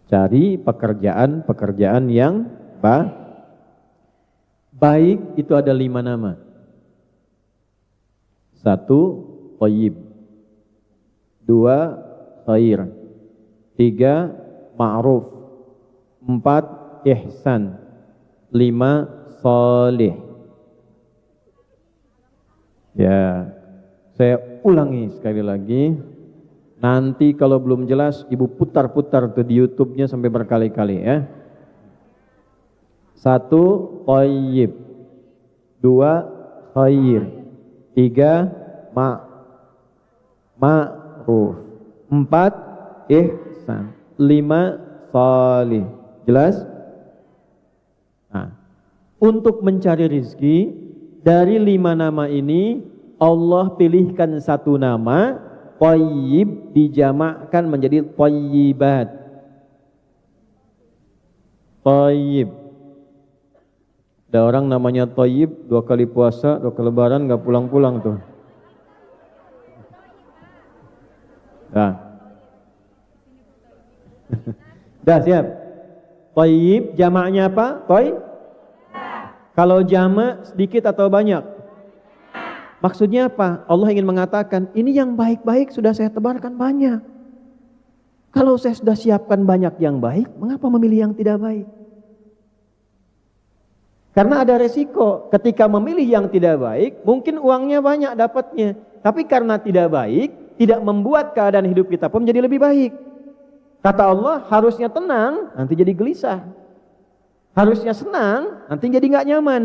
Cari pekerjaan yang baik. Itu ada 5 nama. 1, thayyib. 2, khair. 3, ma'ruf. 4, ihsan. 5, salih. Ya, saya ulangi sekali lagi. Nanti kalau belum jelas, ibu putar-putar tuh di YouTube-nya sampai berkali-kali ya. 1, thayyib. 2, khair. 3, ma'ruf. 4, ihsan. 5, salih. Jelas? Nah, untuk mencari rizki, dari 5 nama ini, Allah pilihkan 1 nama, thayyib dijamakkan menjadi thayyibat. Thayyib. Ada orang namanya thayyib, 2 kali puasa, 2 kali lebaran gak pulang-pulang tuh. Dah. Dah siap. Thayyib jamaknya apa? Kalau jamak sedikit atau banyak? Maksudnya apa? Allah ingin mengatakan, ini yang baik-baik sudah saya tebarkan banyak. Kalau saya sudah siapkan banyak yang baik, mengapa memilih yang tidak baik? Karena ada resiko, ketika memilih yang tidak baik, mungkin uangnya banyak dapatnya. Tapi karena tidak baik, tidak membuat keadaan hidup kita pun menjadi lebih baik. Kata Allah, harusnya tenang, nanti jadi gelisah. Harusnya senang, nanti jadi nggak nyaman.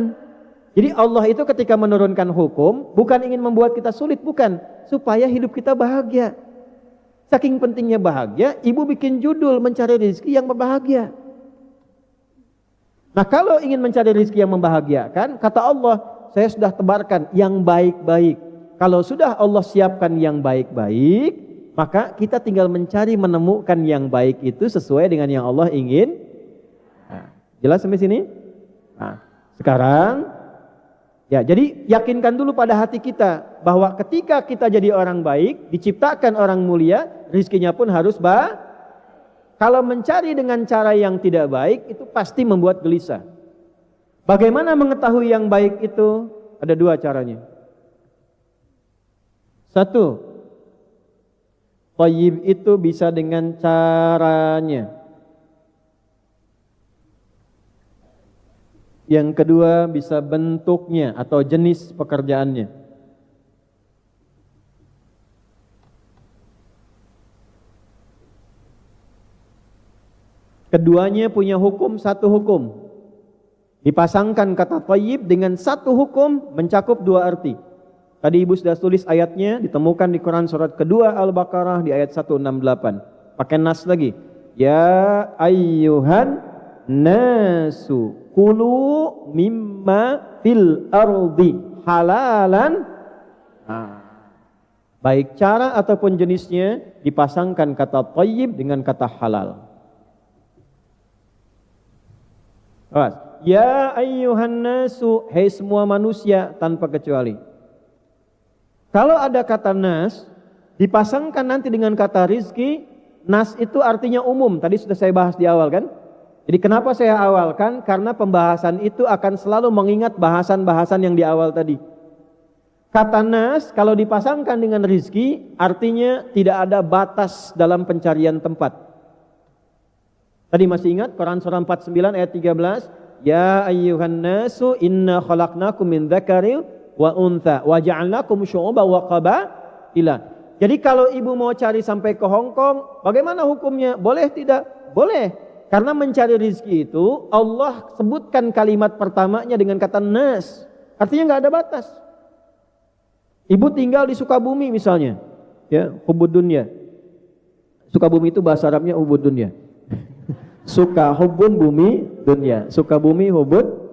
Jadi Allah itu ketika menurunkan hukum, bukan ingin membuat kita sulit, bukan. Supaya hidup kita bahagia. Saking pentingnya bahagia, ibu bikin judul mencari rezeki yang berbahagia. Nah, kalau ingin mencari rezeki yang membahagiakan, kata Allah, saya sudah tebarkan yang baik-baik. Kalau sudah Allah siapkan yang baik-baik, maka kita tinggal mencari menemukan yang baik itu sesuai dengan yang Allah ingin. Nah, jelas sampai sini? Nah, sekarang ya, jadi yakinkan dulu pada hati kita bahwa ketika kita jadi orang baik, diciptakan orang mulia, rizkinya pun harus baik. Kalau mencari dengan cara yang tidak baik, itu pasti membuat gelisah. Bagaimana mengetahui yang baik itu? Ada 2 caranya. 1, thayyib itu bisa dengan caranya. Yang kedua bisa bentuknya atau jenis pekerjaannya. Keduanya punya hukum, 1 hukum. Dipasangkan kata thayyib dengan 1 hukum mencakup 2 arti. Tadi ibu sudah tulis ayatnya, ditemukan di Quran surat kedua Al-Baqarah di ayat 168. Pakai nas lagi. Ya ayyuhan nasu kulu mimma fil ardi halalan. Baik cara ataupun jenisnya dipasangkan kata thayyib dengan kata halal. Ya ayyuhan nasu, hai semua manusia tanpa kecuali. Kalau ada kata nas, dipasangkan nanti dengan kata rizki, nas itu artinya umum. Tadi sudah saya bahas di awal kan? Jadi kenapa saya awalkan? Karena pembahasan itu akan selalu mengingat bahasan-bahasan yang di awal tadi. Kata nas kalau dipasangkan dengan rizki, artinya tidak ada batas dalam pencarian tempat. Tadi masih ingat Quran surah 49 ayat 13, ya ayyuhan nasu inna khalaqnakum min dzakarin wa untha wa ja'alnakum syu'uban wa qabaila. Jadi kalau ibu mau cari sampai ke Hong Kong, bagaimana hukumnya? Boleh tidak? Boleh. Karena mencari rezeki itu Allah sebutkan kalimat pertamanya dengan kata nas. Artinya nggak ada batas. Ibu tinggal di Sukabumi misalnya, ya, hubud dunya. Sukabumi itu bahasa Arabnya hubud dunya. Suka hubun bumi dunya, Sukabumi hubud.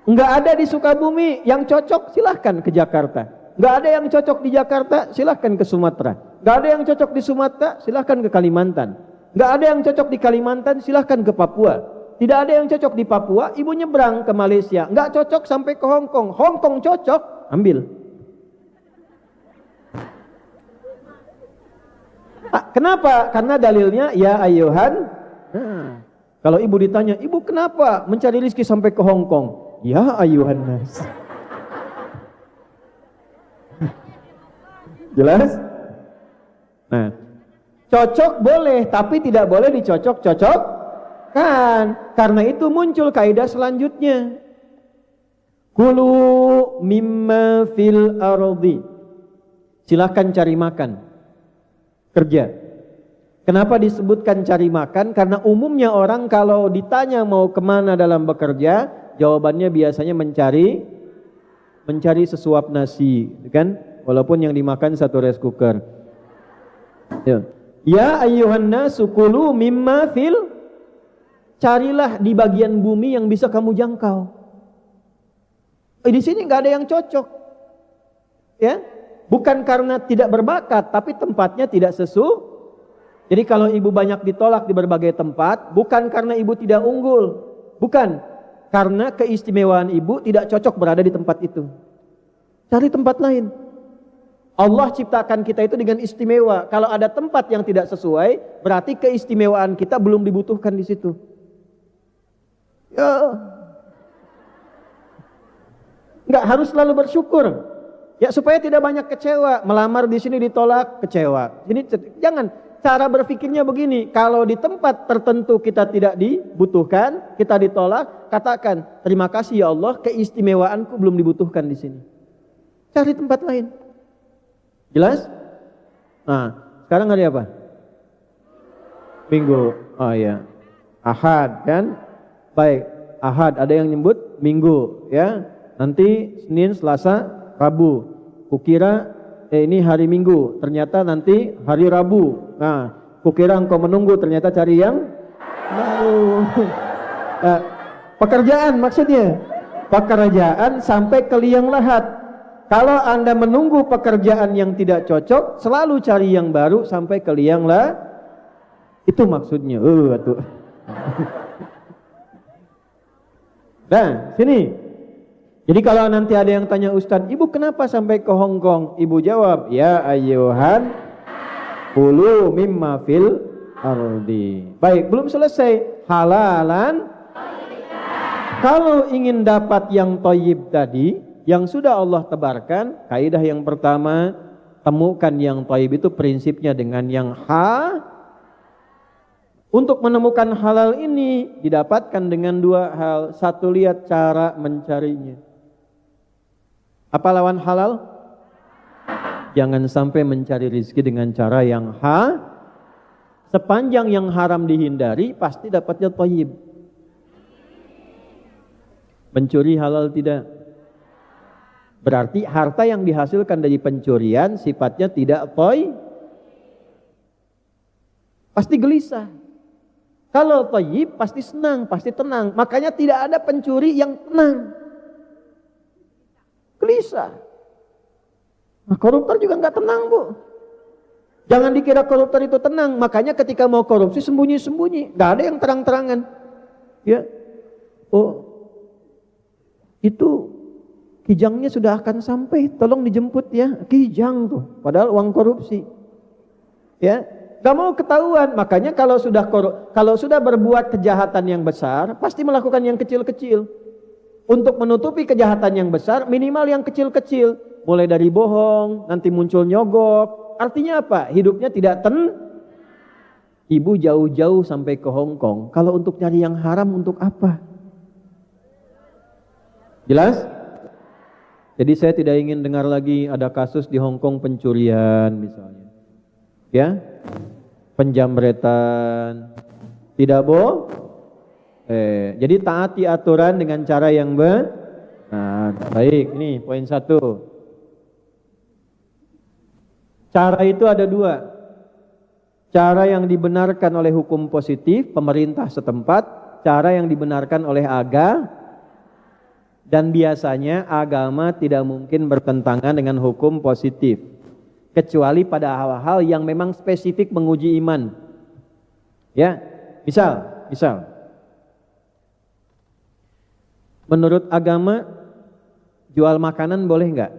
Enggak ada di Sukabumi yang cocok, silahkan ke Jakarta. Enggak ada yang cocok di Jakarta, silahkan ke Sumatera. Enggak ada yang cocok di Sumatera, silahkan ke Kalimantan. Enggak ada yang cocok di Kalimantan, silahkan ke Papua. Tidak ada yang cocok di Papua, ibu nyebrang ke Malaysia. Enggak cocok sampai ke Hong Kong. Hong Kong cocok, ambil. Kenapa? Karena dalilnya ya ayyuhan. Kalau ibu ditanya, ibu kenapa mencari rezeki sampai ke Hong Kong? Ya ayyuhan nas. Jelas? Nah, cocok boleh, tapi tidak boleh dicocok-cocokkan. Karena itu muncul kaidah selanjutnya. Kulu mimma fil ardi. Silakan cari makan. Kerja. Kenapa disebutkan cari makan? Karena umumnya orang kalau ditanya mau kemana dalam bekerja, jawabannya biasanya mencari sesuap nasi, kan? Walaupun yang dimakan satu rice cooker. Ya ayyuhan nasu kulu mimma fil, carilah di bagian bumi yang bisa kamu jangkau. Di sini nggak ada yang cocok, ya. Bukan karena tidak berbakat, tapi tempatnya tidak sesuai. Jadi kalau ibu banyak ditolak di berbagai tempat, bukan karena ibu tidak unggul. Bukan. Karena keistimewaan ibu tidak cocok berada di tempat itu. Cari tempat lain. Allah ciptakan kita itu dengan istimewa. Kalau ada tempat yang tidak sesuai, berarti keistimewaan kita belum dibutuhkan di situ. Ya. Nggak harus selalu bersyukur. Ya supaya tidak banyak kecewa, melamar di sini ditolak, kecewa. Ini jangan, cara berpikirnya begini, kalau di tempat tertentu kita tidak dibutuhkan, kita ditolak, katakan, terima kasih ya Allah, keistimewaanku belum dibutuhkan di sini. Cari tempat lain. Jelas? Nah, sekarang hari apa? Minggu. Oh ya. Ahad kan? Baik, Ahad ada yang nyebut Minggu ya. Nanti Senin, Selasa, Rabu. Kukira ini hari Minggu, ternyata nanti hari Rabu. Nah, kukira engkau menunggu, ternyata cari yang baru. Pekerjaan maksudnya. Pekerjaan sampai ke liang lahat. Kalau Anda menunggu pekerjaan yang tidak cocok, selalu cari yang baru sampai ke liang lahat. Itu maksudnya. Tuh. Nah, sini. Jadi kalau nanti ada yang tanya Ustadz, ibu kenapa sampai ke Hong Kong? Ibu jawab, ya ayyuhan kulu mimma fil ardi. Baik, belum selesai. Halalan. Kalau ingin dapat yang thayyib tadi, yang sudah Allah tebarkan, kaidah yang pertama, temukan yang thayyib itu prinsipnya dengan yang Untuk menemukan halal ini didapatkan dengan dua hal. Satu, lihat cara mencarinya. Apa lawan halal? Jangan sampai mencari rezeki dengan cara yang sepanjang yang haram dihindari, pasti dapatnya thayyib. Mencuri halal tidak? Berarti harta yang dihasilkan dari pencurian sifatnya tidak thayyib. Pasti gelisah. Kalau thayyib pasti senang, pasti tenang. Makanya tidak ada pencuri yang tenang. Gelisah. Nah, koruptor juga nggak tenang, Bu. Jangan dikira koruptor itu tenang. Makanya ketika mau korupsi sembunyi-sembunyi, nggak ada yang terang-terangan. Ya, oh, itu Kijangnya sudah akan sampai, tolong dijemput ya. Kijang tuh, padahal uang korupsi. Ya, gak mau ketahuan. Makanya kalau sudah berbuat kejahatan yang besar, pasti melakukan yang kecil-kecil. Untuk menutupi kejahatan yang besar, minimal yang kecil-kecil. Mulai dari bohong, nanti muncul nyogok. Artinya apa? Hidupnya tidak Ibu jauh-jauh sampai ke Hong Kong. Kalau untuk nyari yang haram, untuk apa? Jelas? Jadi saya tidak ingin dengar lagi ada kasus di Hong Kong pencurian misalnya. Ya? Penjamretan. Tidak jadi taati aturan dengan cara yang benar. Baik, ini poin 1. Cara itu ada 2. Cara yang dibenarkan oleh hukum positif pemerintah setempat, cara yang dibenarkan oleh agama, dan biasanya agama tidak mungkin bertentangan dengan hukum positif kecuali pada hal-hal yang memang spesifik menguji iman. Ya, misal menurut agama jual makanan boleh nggak?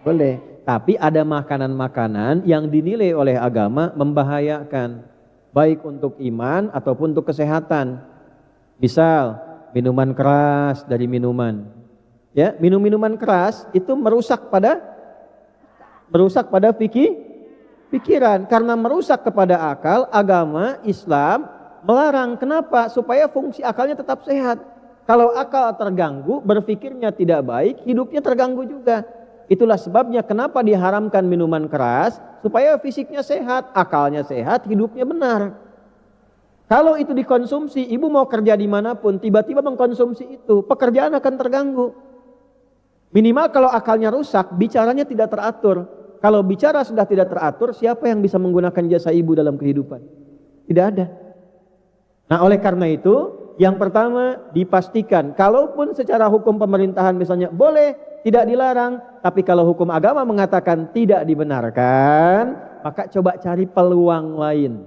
Boleh. Tapi ada makanan-makanan yang dinilai oleh agama membahayakan, baik untuk iman ataupun untuk kesehatan. Misal, minuman keras dari minuman. Ya, minuman keras itu merusak pada pikiran. Karena merusak kepada akal, agama Islam melarang. Kenapa? Supaya fungsi akalnya tetap sehat. Kalau akal terganggu, berpikirnya tidak baik, hidupnya terganggu juga. Itulah sebabnya kenapa diharamkan minuman keras, supaya fisiknya sehat, akalnya sehat, hidupnya benar. Kalau itu dikonsumsi, ibu mau kerja dimanapun, tiba-tiba mengkonsumsi itu, pekerjaan akan terganggu. Minimal kalau akalnya rusak, bicaranya tidak teratur. Kalau bicara sudah tidak teratur, siapa yang bisa menggunakan jasa ibu dalam kehidupan? Tidak ada. Nah, oleh karena itu, yang pertama dipastikan, kalaupun secara hukum pemerintahan misalnya boleh, tidak dilarang, tapi kalau hukum agama mengatakan tidak dibenarkan, maka coba cari peluang lain,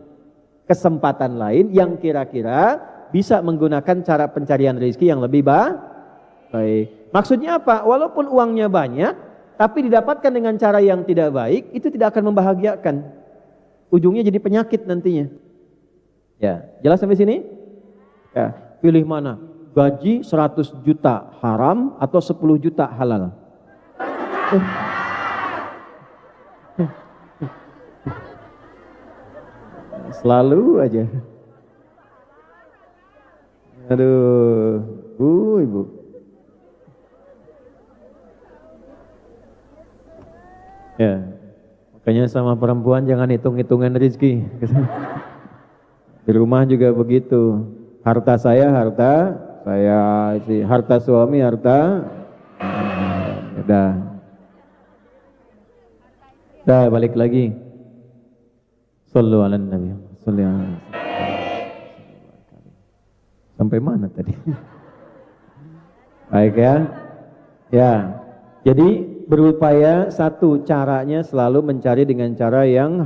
kesempatan lain yang kira-kira bisa menggunakan cara pencarian rezeki yang lebih baik. Maksudnya apa? Walaupun uangnya banyak, tapi didapatkan dengan cara yang tidak baik, itu tidak akan membahagiakan. Ujungnya jadi penyakit nantinya. Ya, jelas sampai sini? Ya, pilih mana? Gaji 100 juta haram atau 10 juta halal? Selalu aja. Aduh, ibu. Ya, makanya sama perempuan jangan hitung-hitungan rezeki. Di rumah juga begitu. Harta saya, harta suami, Udah balik lagi. Shallu ala Nabi. Sampai mana tadi? Baik ya. Ya. Jadi berupaya satu, caranya selalu mencari dengan cara yang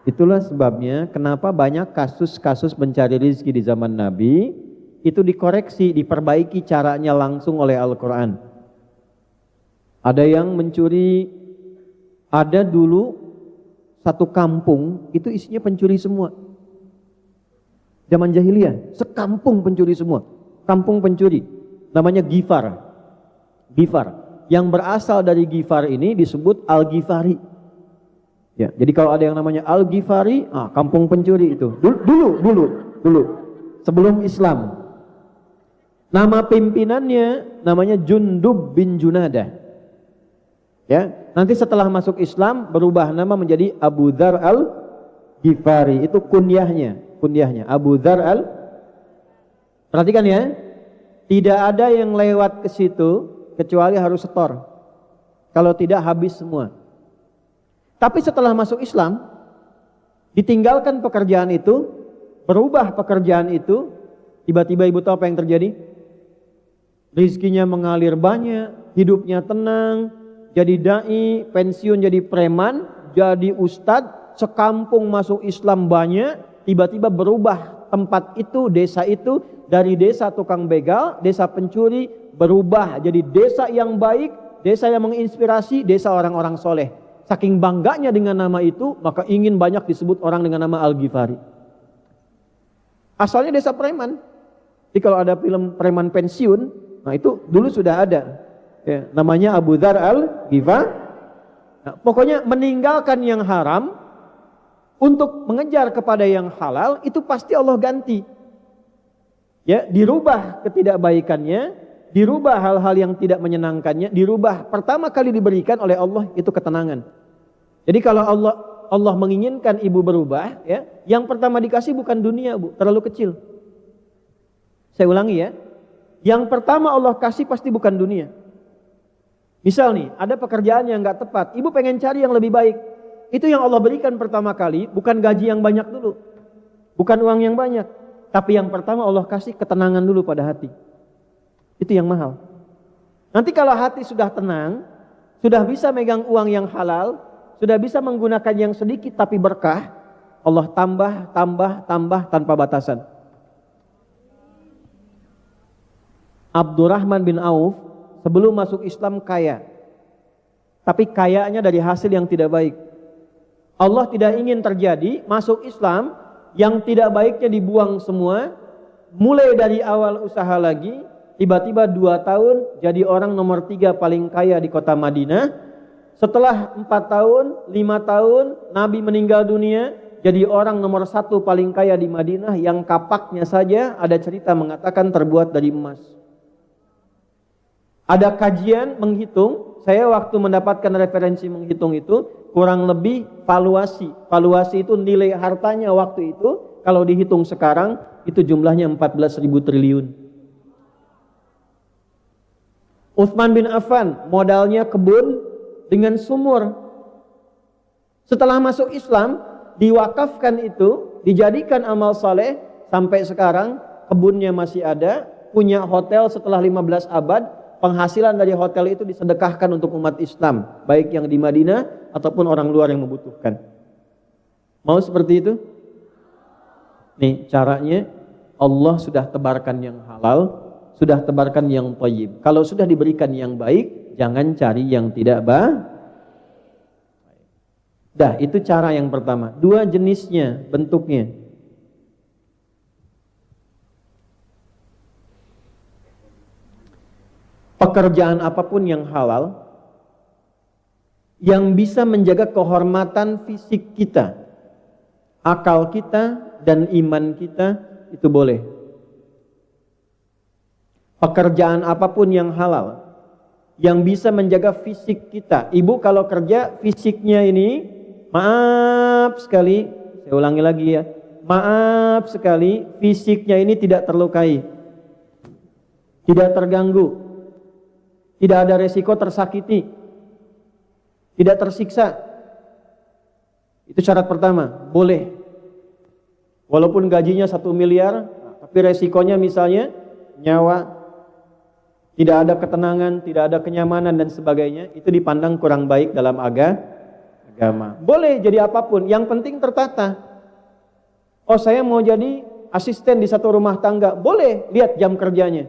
Itulah sebabnya kenapa banyak kasus-kasus mencari rezeki di zaman Nabi itu dikoreksi, diperbaiki caranya langsung oleh Al-Quran. Ada yang mencuri, ada dulu satu kampung itu isinya pencuri semua. Zaman jahiliyah, sekampung pencuri semua. Kampung pencuri, namanya Ghifar. Yang berasal dari Ghifar ini disebut Al-Ghifari. Ya, jadi kalau ada yang namanya Al-Ghifari, kampung pencuri itu. Dulu, sebelum Islam. Nama pimpinannya namanya Jundub bin Junadah. Ya, nanti setelah masuk Islam berubah nama menjadi Abu Dzar Al-Ghifari. Itu kunyahnya Abu Dzar Perhatikan ya. Tidak ada yang lewat ke situ kecuali harus setor. Kalau tidak habis semua. Tapi setelah masuk Islam, ditinggalkan pekerjaan itu, berubah pekerjaan itu, tiba-tiba ibu tahu apa yang terjadi? Rizkinya mengalir banyak, hidupnya tenang, jadi dai, pensiun jadi preman, jadi ustadz, sekampung masuk Islam banyak, tiba-tiba berubah tempat itu, desa itu, dari desa tukang begal, desa pencuri, berubah jadi desa yang baik, desa yang menginspirasi, desa orang-orang soleh. Saking bangganya dengan nama itu, maka ingin banyak disebut orang dengan nama Al-Ghifari. Asalnya desa preman. Jadi kalau ada film preman pensiun, nah itu dulu sudah ada. Ya, namanya Abu Dzar Al-Ghifari. Nah, pokoknya meninggalkan yang haram untuk mengejar kepada yang halal, itu pasti Allah ganti. Ya, dirubah ketidakbaikannya, dirubah hal-hal yang tidak menyenangkannya, dirubah. Pertama kali diberikan oleh Allah itu ketenangan. Jadi kalau Allah menginginkan ibu berubah, ya, yang pertama dikasih bukan dunia, Bu, terlalu kecil. Saya ulangi ya. Yang pertama Allah kasih pasti bukan dunia. Misal nih, ada pekerjaan yang nggak tepat, ibu pengen cari yang lebih baik. Itu yang Allah berikan pertama kali, bukan gaji yang banyak dulu, bukan uang yang banyak, tapi yang pertama Allah kasih ketenangan dulu pada hati. Itu yang mahal. Nanti kalau hati sudah tenang, sudah bisa megang uang yang halal, sudah bisa menggunakan yang sedikit tapi berkah, Allah tambah tanpa batasan. Abdurrahman bin Auf sebelum masuk Islam kaya, tapi kayanya dari hasil yang tidak baik. Allah tidak ingin terjadi masuk Islam yang tidak baiknya dibuang semua, mulai dari awal usaha lagi, tiba-tiba 2 tahun jadi orang nomor 3 paling kaya di kota Madinah. Setelah 4 tahun, 5 tahun Nabi meninggal dunia, jadi orang nomor 1 paling kaya di Madinah, yang kapaknya saja ada cerita mengatakan terbuat dari emas. Ada kajian menghitung, saya waktu mendapatkan referensi menghitung itu, kurang lebih valuasi itu nilai hartanya waktu itu, kalau dihitung sekarang, itu jumlahnya 14.000 triliun. Utsman bin Affan, modalnya kebun dengan sumur. Setelah masuk Islam, diwakafkan itu, dijadikan amal saleh, sampai sekarang kebunnya masih ada, punya hotel setelah 15 abad, penghasilan dari hotel itu disedekahkan untuk umat Islam, baik yang di Madinah ataupun orang luar yang membutuhkan. Mau seperti itu? Nih caranya, Allah sudah tebarkan yang halal, sudah tebarkan yang thayyib. Kalau sudah diberikan yang baik, jangan cari yang tidak baik. Dah, itu cara yang pertama. 2 jenisnya, bentuknya. Pekerjaan apapun yang halal, yang bisa menjaga kehormatan fisik kita, akal kita, dan iman kita, itu boleh. Pekerjaan apapun yang halal, yang bisa menjaga fisik kita. Ibu kalau kerja, fisiknya ini, maaf sekali, saya ulangi lagi ya, maaf sekali, fisiknya ini tidak terlukai, tidak terganggu, tidak ada resiko tersakiti, tidak tersiksa. Itu syarat pertama, boleh. Walaupun gajinya 1 miliar, tapi resikonya misalnya nyawa, tidak ada ketenangan, tidak ada kenyamanan dan sebagainya, itu dipandang kurang baik dalam agama. Boleh jadi apapun, yang penting tertata. Oh, saya mau jadi asisten di satu rumah tangga, boleh, lihat jam kerjanya.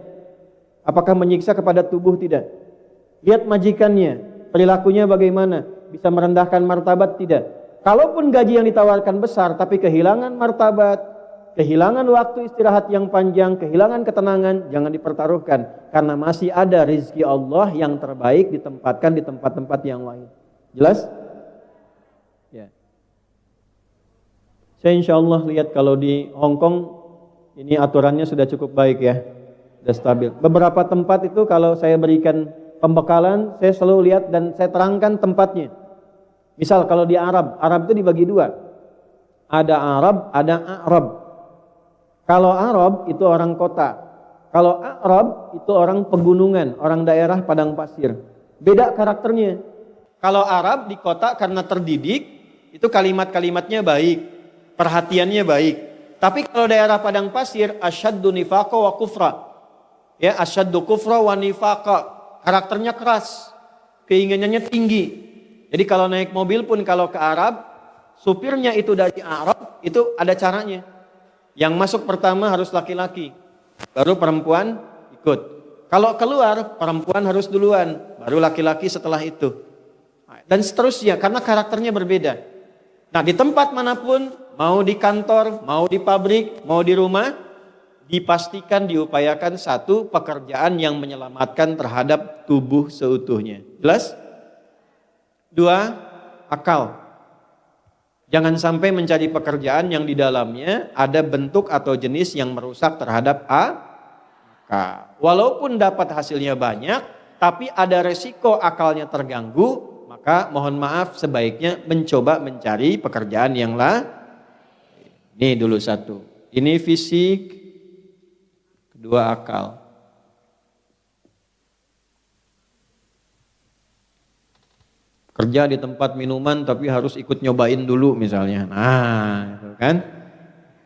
Apakah menyiksa kepada tubuh? Tidak. Lihat majikannya, perilakunya bagaimana, bisa merendahkan martabat? Tidak. Kalaupun gaji yang ditawarkan besar, tapi kehilangan martabat, kehilangan waktu istirahat yang panjang, kehilangan ketenangan, jangan dipertaruhkan. Karena masih ada rezeki Allah yang terbaik ditempatkan di tempat-tempat yang lain. Jelas? Ya. Saya insya Allah lihat kalau di Hong Kong, ini aturannya sudah cukup baik ya, sudah stabil. Beberapa tempat itu kalau saya berikan pembekalan, saya selalu lihat dan saya terangkan tempatnya. Misal kalau di Arab itu dibagi 2. Ada Arab, ada A'rab. Kalau Arab itu orang kota. Kalau A'rab itu orang pegunungan, orang daerah padang pasir. Beda karakternya. Kalau Arab di kota karena terdidik, itu kalimat-kalimatnya baik, perhatiannya baik. Tapi kalau daerah padang pasir, asyaddu nifaqa wa kufra. Ya, asyaddu kufra wa nifaqa. Karakternya keras, keinginannya tinggi. Jadi kalau naik mobil pun kalau ke Arab, supirnya itu dari Arab, itu ada caranya. Yang masuk pertama harus laki-laki, baru perempuan ikut. Kalau keluar, perempuan harus duluan, baru laki-laki setelah itu. Dan seterusnya, karena karakternya berbeda. Nah, di tempat manapun, mau di kantor, mau di pabrik, mau di rumah, dipastikan diupayakan satu, pekerjaan yang menyelamatkan terhadap tubuh seutuhnya. Jelas? Dua, akal. Jangan sampai mencari pekerjaan yang di dalamnya ada bentuk atau jenis yang merusak terhadap akal. Walaupun dapat hasilnya banyak, tapi ada resiko akalnya terganggu, maka mohon maaf sebaiknya mencoba mencari pekerjaan yang lain. Ini dulu satu. Ini fisik, kedua akal. Kerja di tempat minuman tapi harus ikut nyobain dulu misalnya. Nah, itu kan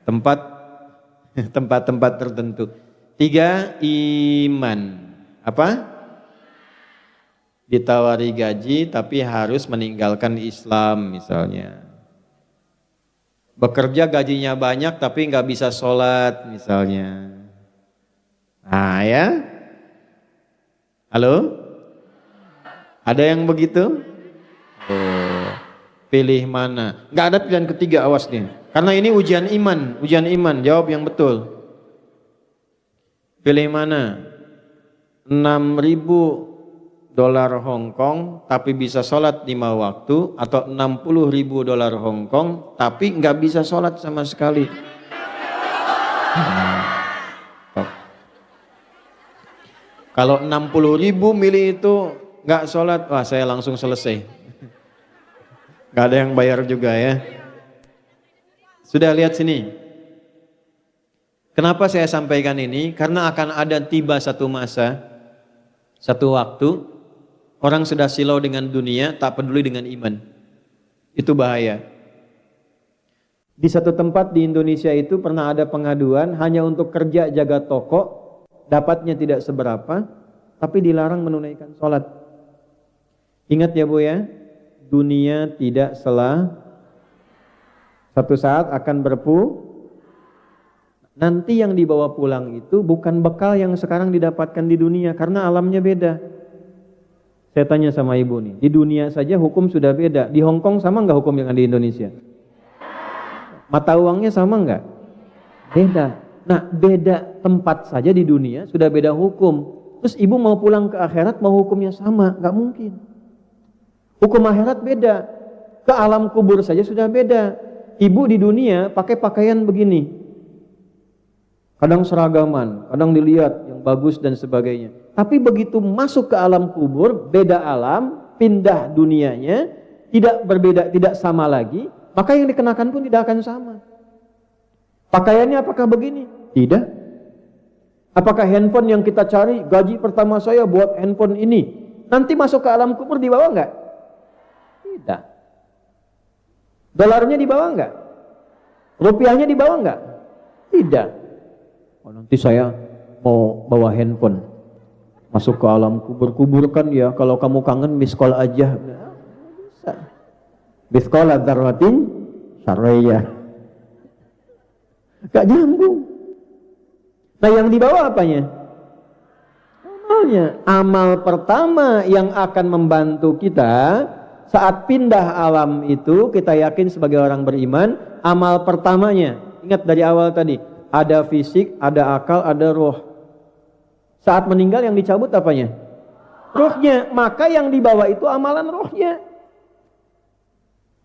tempat-tempat tertentu. Tiga, iman. Apa? Ditawari gaji tapi harus meninggalkan Islam misalnya. Bekerja gajinya banyak tapi nggak bisa sholat misalnya. Nah ya. Halo? Ada yang begitu? Oh, pilih mana? Nggak ada pilihan ketiga, awas nih. Karena ini ujian iman, jawab yang betul. Pilih mana? 6.000 dolar Hong Kong tapi bisa sholat 5 waktu, atau 60.000 dolar Hong Kong tapi nggak bisa sholat sama sekali. Kalau 60.000 milih itu nggak sholat, wah saya langsung selesai. Gak ada yang bayar juga ya. Sudah lihat sini. Kenapa saya sampaikan ini? Karena akan ada tiba satu masa, satu waktu, orang sudah silau dengan dunia, tak peduli dengan iman. Itu bahaya. Di satu tempat di Indonesia itu pernah ada pengaduan hanya untuk kerja jaga toko, dapatnya tidak seberapa, tapi dilarang menunaikan sholat. Ingat ya Bu ya, dunia tidak satu saat akan nanti yang dibawa pulang itu bukan bekal yang sekarang didapatkan di dunia, karena alamnya beda. Saya tanya sama ibu nih, di dunia saja hukum sudah beda. Di Hong Kong sama nggak hukum yang di Indonesia? Mata uangnya sama nggak? Beda. Nah, beda tempat saja di dunia sudah beda hukum. Terus ibu mau pulang ke akhirat mau hukumnya sama? Nggak mungkin. Hukum akhirat beda. Ke alam kubur saja sudah beda. Ibu di dunia pakai pakaian begini. Kadang seragaman, kadang dilihat yang bagus dan sebagainya. Tapi begitu masuk ke alam kubur, beda alam, pindah dunianya, tidak berbeda, tidak sama lagi, maka yang dikenakan pun tidak akan sama. Pakaiannya apakah begini? Tidak. Apakah handphone yang kita cari, gaji pertama saya buat handphone ini, nanti masuk ke alam kubur dibawa enggak? Tidak. Dolarnya dibawa enggak? Rupiahnya dibawa enggak? Tidak. Oh, nanti saya mau bawa handphone masuk ke alam kubur kan ya, kalau kamu kangen miskol aja. Nah, bisa. Miskol dzarratin syarriyah. Gak nyambung. Nah, yang dibawa apanya? Amalnya. Amal pertama yang akan membantu kita saat pindah alam itu, kita yakin sebagai orang beriman, amal pertamanya, ingat dari awal tadi, ada fisik, ada akal, ada roh. Saat meninggal yang dicabut apanya? Rohnya. Maka yang dibawa itu amalan rohnya.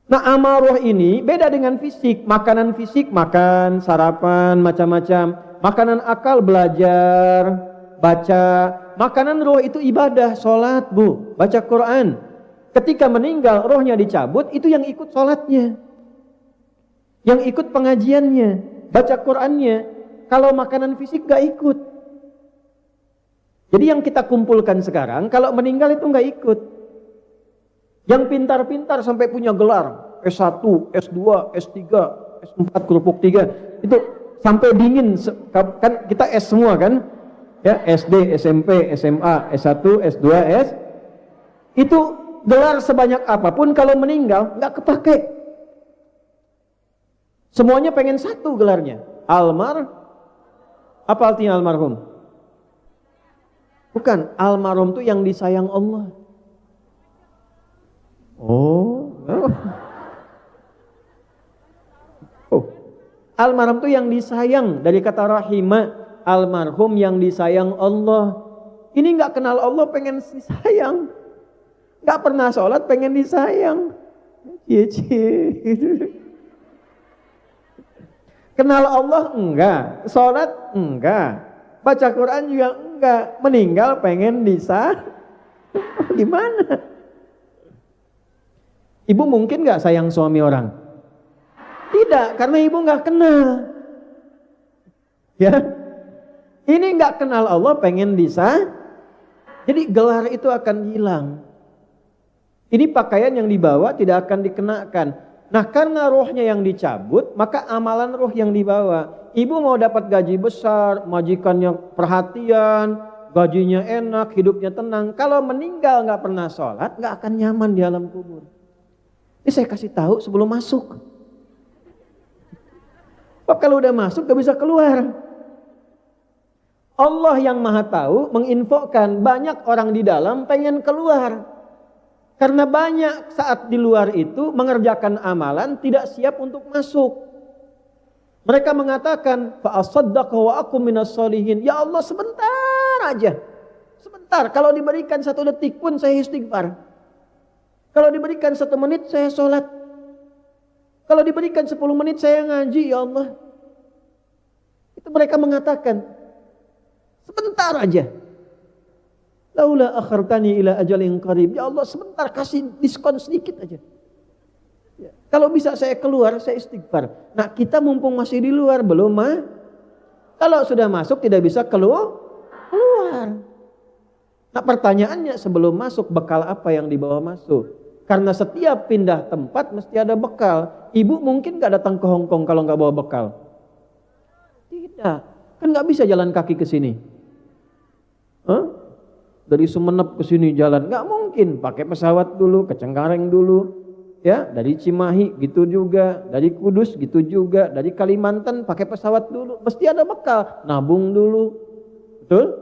Nah, amal roh ini beda dengan fisik. Makanan fisik, makan, sarapan, macam-macam. Makanan akal, belajar, baca. Makanan roh itu ibadah, sholat Bu, baca Quran. Ketika meninggal, rohnya dicabut, itu yang ikut sholatnya, yang ikut pengajiannya, baca Qurannya. Kalau makanan fisik gak ikut. Jadi yang kita kumpulkan sekarang, kalau meninggal itu gak ikut. Yang pintar-pintar sampai punya gelar S1, S2, S3, S4, kerupuk 3, itu sampai dingin, kan kita S semua kan, ya, SD, SMP, SMA, S1, S2, itu gelar sebanyak apapun kalau meninggal nggak kepake. Semuanya pengen satu gelarnya, apa artinya almarhum? Bukan, almarhum itu yang disayang Allah. Oh. Almarhum itu yang disayang, dari kata rahimah, almarhum yang disayang Allah. Ini nggak kenal Allah pengen disayang, nggak pernah sholat pengen disayang. Kenal Allah enggak, sholat enggak, baca Quran juga enggak, meninggal pengen disayang. Gimana? Ibu mungkin nggak sayang suami orang? Tidak, karena ibu nggak kenal. Ya, ini nggak kenal Allah pengen disayang. Jadi gelar itu akan hilang. Ini pakaian yang dibawa tidak akan dikenakan. Nah, karena rohnya yang dicabut, maka amalan roh yang dibawa. Ibu mau dapat gaji besar, majikannya perhatian, gajinya enak, hidupnya tenang. Kalau meninggal nggak pernah sholat, nggak akan nyaman di alam kubur. Ini saya kasih tahu sebelum masuk. Kalau udah masuk gak bisa keluar. Allah yang maha tahu menginfokan banyak orang di dalam pengen keluar. Karena banyak saat di luar itu mengerjakan amalan tidak siap untuk masuk. Mereka mengatakan, fa asaddaqa wa akum minas sholihin. Ya Allah, sebentar aja. Sebentar, kalau diberikan 1 detik pun saya istighfar. Kalau diberikan 1 menit saya sholat. Kalau diberikan 10 menit saya ngaji, ya Allah. Itu mereka mengatakan, sebentar aja. Laula akhartani ila ajalin qarib. Ya Allah, sebentar, kasih diskon sedikit aja. Ya, kalau bisa saya keluar, saya istighfar. Nah, kita mumpung masih di luar, belum mah. Kalau sudah masuk tidak bisa keluar. Nah, pertanyaannya sebelum masuk, bekal apa yang dibawa masuk? Karena setiap pindah tempat mesti ada bekal. Ibu mungkin gak datang ke Hong Kong kalau gak bawa bekal? Tidak. Kan gak bisa jalan kaki ke sini. Dari Sumenep ke sini jalan, gak mungkin. Pakai pesawat dulu, ke Cengkareng dulu. Ya, dari Cimahi gitu juga, dari Kudus gitu juga, dari Kalimantan pakai pesawat dulu. Mesti ada bekal, nabung dulu. Betul?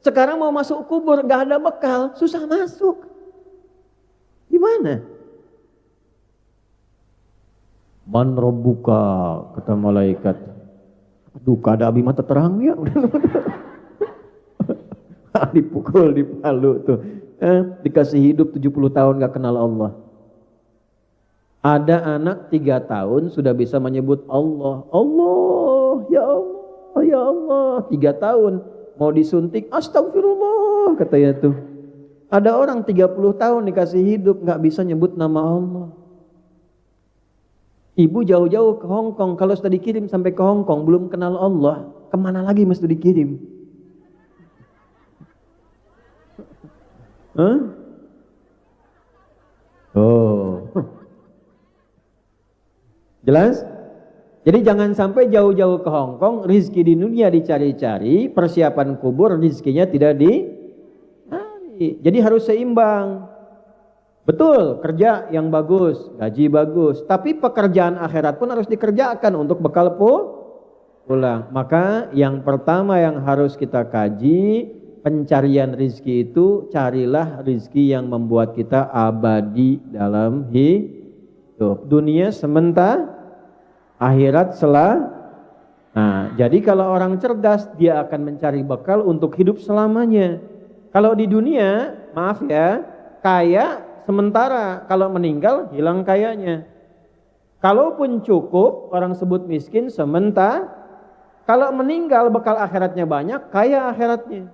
Sekarang mau masuk kubur gak ada bekal, susah masuk. Gimana? Man rabbuka, kata malaikat. Aduh, kada abi mata terang ya. Dipukul di palu tuh. Dikasih hidup 70 tahun gak kenal Allah. Ada anak 3 tahun sudah bisa menyebut Allah. Allah, ya Allah, ya Allah. 3 tahun mau disuntik, astagfirullah katanya tuh. Ada orang 30 tahun dikasih hidup gak bisa nyebut nama Allah. Ibu jauh-jauh ke Hong Kong, kalau sudah dikirim sampai ke Hong Kong belum kenal Allah, kemana lagi mesti dikirim? Oh, jelas? Jadi jangan sampai jauh-jauh ke Hong Kong, rizki di dunia dicari-cari, persiapan kubur rizkinya tidak dicari. Jadi harus seimbang. Betul, kerja yang bagus, gaji bagus, tapi pekerjaan akhirat pun harus dikerjakan untuk bekal pulang. Maka yang pertama yang harus kita kaji, pencarian rizki itu, carilah rizki yang membuat kita abadi dalam hidup. Dunia sementara, akhirat Nah, jadi kalau orang cerdas, dia akan mencari bekal untuk hidup selamanya. Kalau di dunia, maaf ya, kaya sementara, kalau meninggal hilang kayanya. Kalaupun cukup, orang sebut miskin sementara. Kalau meninggal bekal akhiratnya banyak, kaya akhiratnya.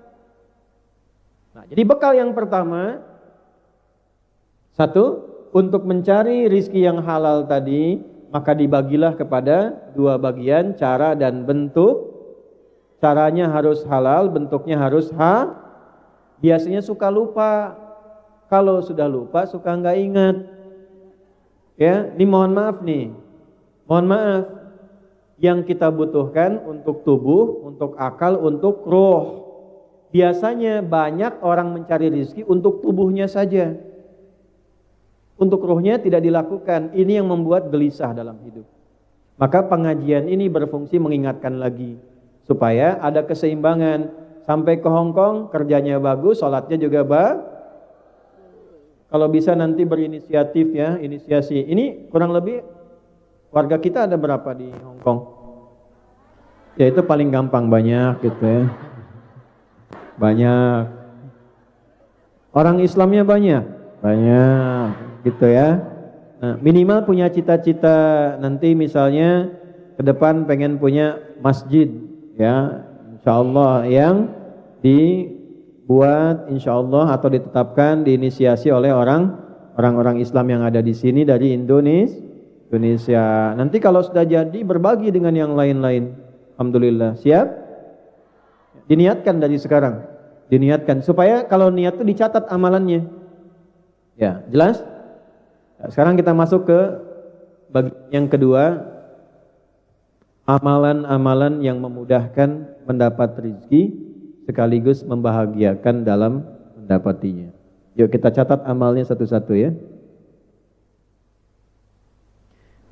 Nah, jadi bekal yang pertama, 1, untuk mencari rizki yang halal tadi, maka dibagilah kepada 2 bagian, cara dan bentuk. Caranya harus halal, bentuknya harus Biasanya suka lupa. Kalau sudah lupa suka nggak ingat. Ya, ini mohon maaf nih. Mohon maaf. Yang kita butuhkan untuk tubuh, untuk akal, untuk roh. Biasanya banyak orang mencari rezeki untuk tubuhnya saja. Untuk rohnya tidak dilakukan. Ini yang membuat gelisah dalam hidup. Maka pengajian ini berfungsi mengingatkan lagi. Supaya ada keseimbangan. sampai ke Hong Kong, kerjanya bagus, sholatnya juga Kalau bisa nanti berinisiatif ya, inisiasi. Ini kurang lebih warga kita ada berapa di Hong Kong? Ya itu paling gampang, banyak gitu ya. Banyak. Orang Islamnya banyak gitu ya. Nah, minimal punya cita-cita nanti misalnya ke depan pengen punya masjid ya, insyaallah yang dibuat insyaallah atau ditetapkan diinisiasi oleh orang-orang Islam yang ada di sini dari Indonesia. Nanti kalau sudah jadi berbagi dengan yang lain-lain. Alhamdulillah. Siap? Diniatkan dari sekarang. Diniatkan supaya kalau niat itu dicatat amalannya. Ya, jelas? Sekarang kita masuk ke bagian yang kedua, amalan-amalan yang memudahkan mendapat rezeki sekaligus membahagiakan dalam mendapatinya. Yuk kita catat amalnya satu-satu ya.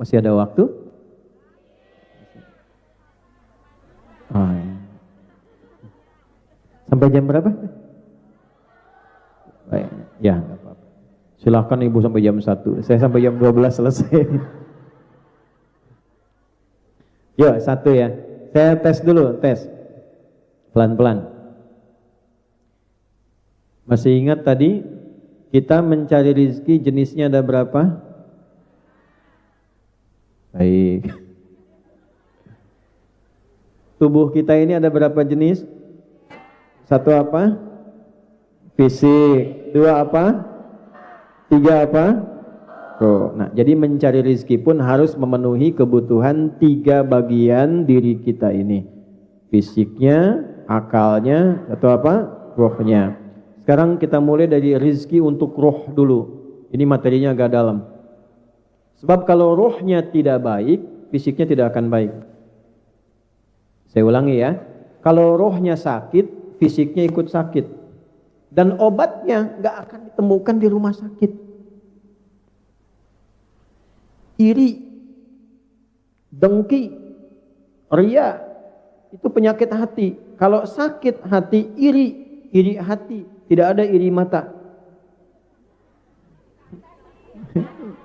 Masih ada waktu? Oh, ya. Sampai jam berapa? Baik, ya enggak apa-apa. Silahkan ibu sampai jam 1. Saya sampai jam 12 selesai. Yuk, 1 ya. Saya tes dulu, tes. Pelan-pelan. Masih ingat tadi kita mencari rezeki jenisnya ada berapa? Baik. Tubuh kita ini ada berapa jenis? 1 apa? Fisik. 2 apa? 3 apa? Roh. Nah, jadi mencari rezeki pun harus memenuhi kebutuhan 3 bagian diri kita ini. Fisiknya, akalnya, atau apa? Rohnya. Sekarang kita mulai dari rezeki untuk roh dulu. Ini materinya agak dalam. Sebab kalau rohnya tidak baik, fisiknya tidak akan baik. Saya ulangi ya. Kalau rohnya sakit, fisiknya ikut sakit. Dan obatnya gak akan ditemukan di rumah sakit. Iri, dengki, ria, itu penyakit hati. Kalau sakit hati, iri hati, tidak ada iri mata.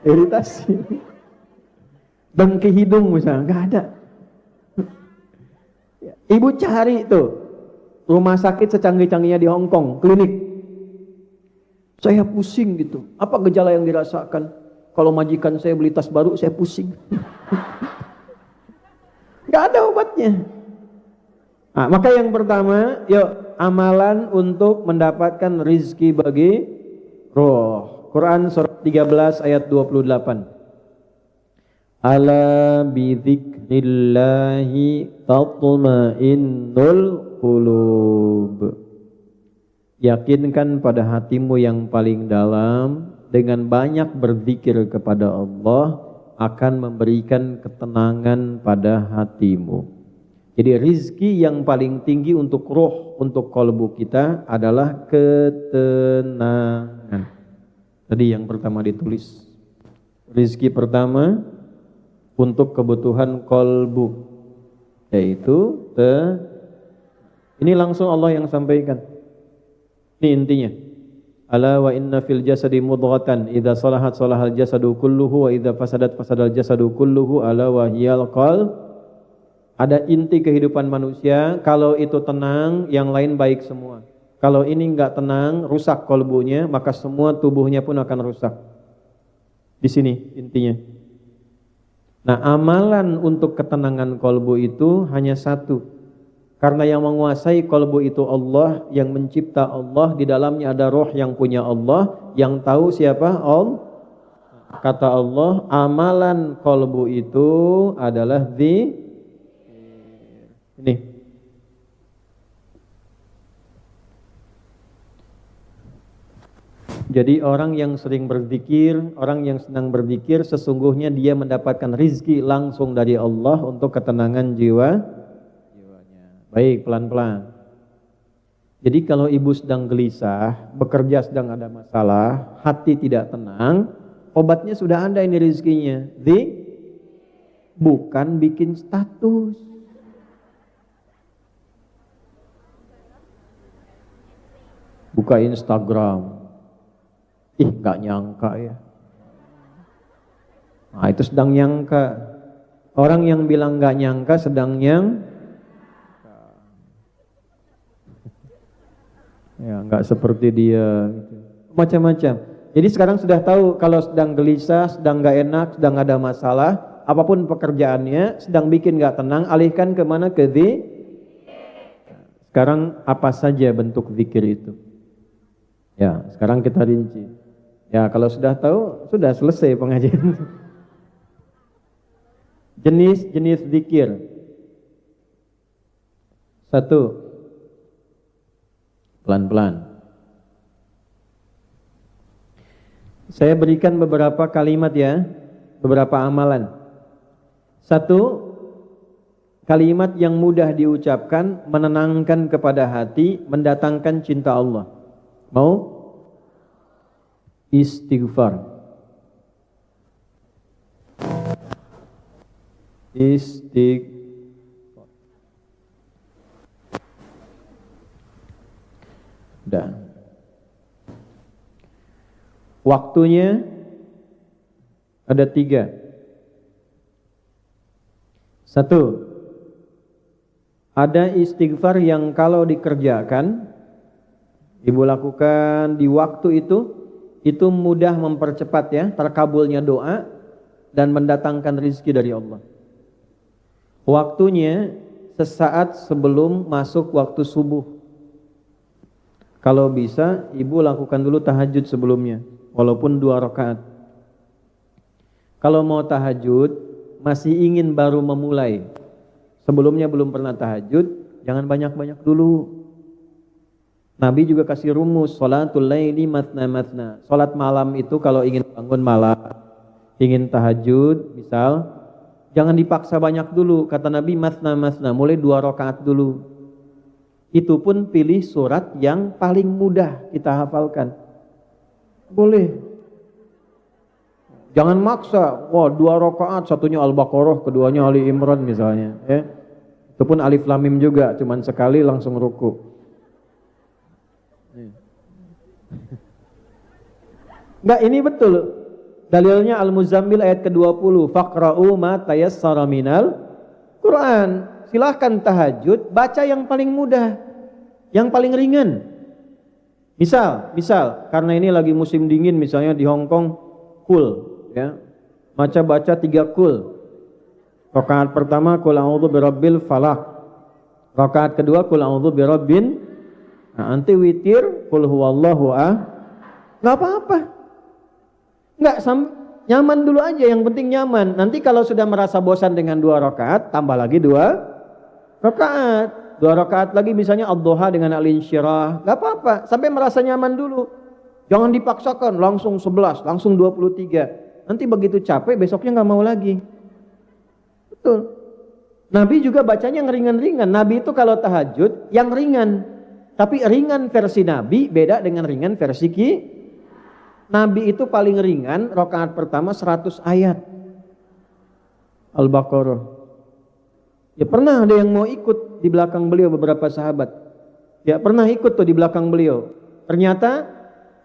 Iritasi. Dengki hidung misalnya, gak ada. Ibu cari tuh rumah sakit secanggih-canggihnya di Hong Kong, klinik. Saya pusing gitu. Apa gejala yang dirasakan? Kalau majikan saya beli tas baru, saya pusing. Gak ada obatnya. Nah, maka yang pertama, yuk amalan untuk mendapatkan rizki bagi roh. Quran surat 13 ayat 28. Ala bidzikrillahi tatma'innul qulub. Yakinkan pada hatimu yang paling dalam, dengan banyak berzikir kepada Allah akan memberikan ketenangan pada hatimu. Jadi rizki yang paling tinggi untuk roh, untuk kolbu kita adalah ketenangan. Tadi yang pertama ditulis. Rizki pertama untuk kebutuhan kolbu, yaitu ini langsung Allah yang sampaikan. Ini intinya. Ala wa inna fil jasadi mudghatan idza salahat salahal jasadu kulluhu wa idza fasadat fasadal jasadu kulluhu ala wa hiyal qalb. Ada inti kehidupan manusia, kalau itu tenang yang lain baik semua. Kalau ini enggak tenang, rusak kolbunya, maka semua tubuhnya pun akan rusak. Di sini intinya. Nah, amalan untuk ketenangan kolbu itu hanya satu. Karena yang menguasai kolbu itu Allah, yang mencipta Allah, di dalamnya ada roh yang punya Allah, yang tahu siapa? Allah. Kata Allah, amalan kolbu itu adalah ini. Jadi orang yang sering berzikir, orang yang senang berzikir, sesungguhnya dia mendapatkan rizki langsung dari Allah untuk ketenangan jiwanya. Baik, pelan-pelan. Jadi kalau ibu sedang gelisah, bekerja sedang ada masalah, hati tidak tenang, obatnya sudah ada ini rizkinya. Bukan bikin status. buka Instagram. Ih, nggak nyangka ya. Nah, itu sedang nyangka. Orang yang bilang nggak nyangka sedang ya, nggak seperti dia. Gitu. Macam-macam. Jadi sekarang sudah tahu kalau sedang gelisah, sedang nggak enak, sedang ada masalah, apapun pekerjaannya, sedang bikin nggak tenang, alihkan kemana? Ke Sekarang apa saja bentuk zikir itu? Ya, sekarang kita rinci. Ya, kalau sudah tahu, sudah selesai pengajian. Jenis-jenis zikir. 1. Pelan-pelan. Saya berikan beberapa kalimat ya, beberapa amalan. 1, kalimat yang mudah diucapkan, menenangkan kepada hati, mendatangkan cinta Allah. Mau? Istighfar. Udah. Waktunya ada 3. 1, ada istighfar yang kalau dikerjakan, ibu lakukan di waktu itu mudah mempercepat ya, terkabulnya doa dan mendatangkan rizki dari Allah. Waktunya sesaat sebelum masuk waktu subuh. Kalau bisa, ibu lakukan dulu tahajud sebelumnya, walaupun 2 rakaat. Kalau mau tahajud, masih ingin baru memulai, sebelumnya belum pernah tahajud, jangan banyak-banyak dulu. Nabi juga kasih rumus, sholatul laili matna matna. Sholat malam itu kalau ingin bangun malam, ingin tahajud, misal, jangan dipaksa banyak dulu. Kata Nabi, matna matna, mulai 2 rakaat dulu. Itu pun pilih surat yang paling mudah kita hafalkan. Boleh. Jangan maksa, wah 2 rakaat, satunya Al-Baqarah, keduanya Ali Imran misalnya. Ya. Itu pun Alif Lam Mim juga, cuman sekali langsung ruku. Enggak, ini betul. Dalilnya Al-Muzammil ayat ke-20, faqra'u ma tayassara minal Quran. Silahkan tahajud, baca yang paling mudah, yang paling ringan. Misal, karena ini lagi musim dingin, misalnya di Hong Kong, kul, ya, baca 3 kul. Rakaat pertama, kul a'udzu birabbil falaq. Rakaat kedua, kul a'udzu birabbin. Nah, nanti witir, kul huwallahu ahad. Nggak apa-apa. Nggak, nyaman dulu aja, yang penting nyaman. Nanti kalau sudah merasa bosan dengan 2 rakaat, tambah lagi 2 rakaat. 2 rakaat lagi misalnya ad-duha dengan al-insyirah. Gak apa-apa, sampai merasa nyaman dulu. Jangan dipaksakan langsung 11, langsung 23. Nanti begitu capek besoknya gak mau lagi. Betul. Nabi juga bacanya yang ringan-ringan. Nabi itu kalau tahajud yang ringan. Tapi ringan versi Nabi beda dengan ringan versi Nabi itu paling ringan, rakaat pertama 100 ayat Al-Baqarah. Ya pernah ada yang mau ikut di belakang beliau, beberapa sahabat. Ya pernah ikut tuh di belakang beliau. Ternyata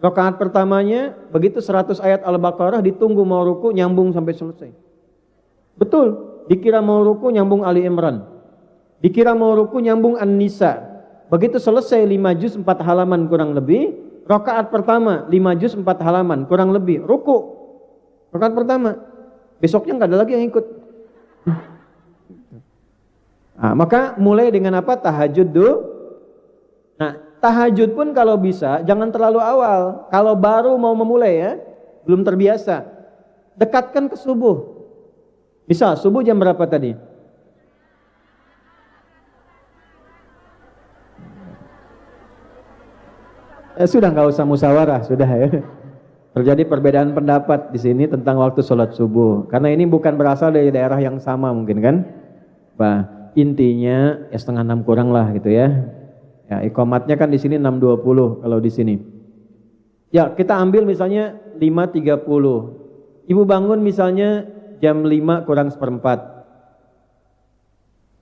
rakaat pertamanya begitu 100 ayat Al-Baqarah, ditunggu mau ruku nyambung sampai selesai. Betul, dikira mau ruku nyambung Ali Imran. Dikira mau ruku nyambung An-Nisa. Begitu selesai 5 juz 4 halaman kurang lebih, rakaat pertama 5 juz 4 halaman kurang lebih, ruku. Rakaat pertama. Besoknya enggak ada lagi yang ikut. Nah, maka mulai dengan apa? Tahajud dulu. Nah, tahajud pun kalau bisa jangan terlalu awal. Kalau baru mau memulai ya, belum terbiasa, dekatkan ke subuh. Misal subuh jam berapa tadi? Sudah nggak usah musyawarah, sudah ya. Terjadi perbedaan pendapat di sini tentang waktu sholat subuh. Karena ini bukan berasal dari daerah yang sama mungkin kan? Intinya ya 5:30 kurang lah gitu ya. Ya, iqamatnya kan di sini 6.20 kalau di sini. Ya, kita ambil misalnya 5.30. Ibu bangun misalnya jam 5 kurang seperempat.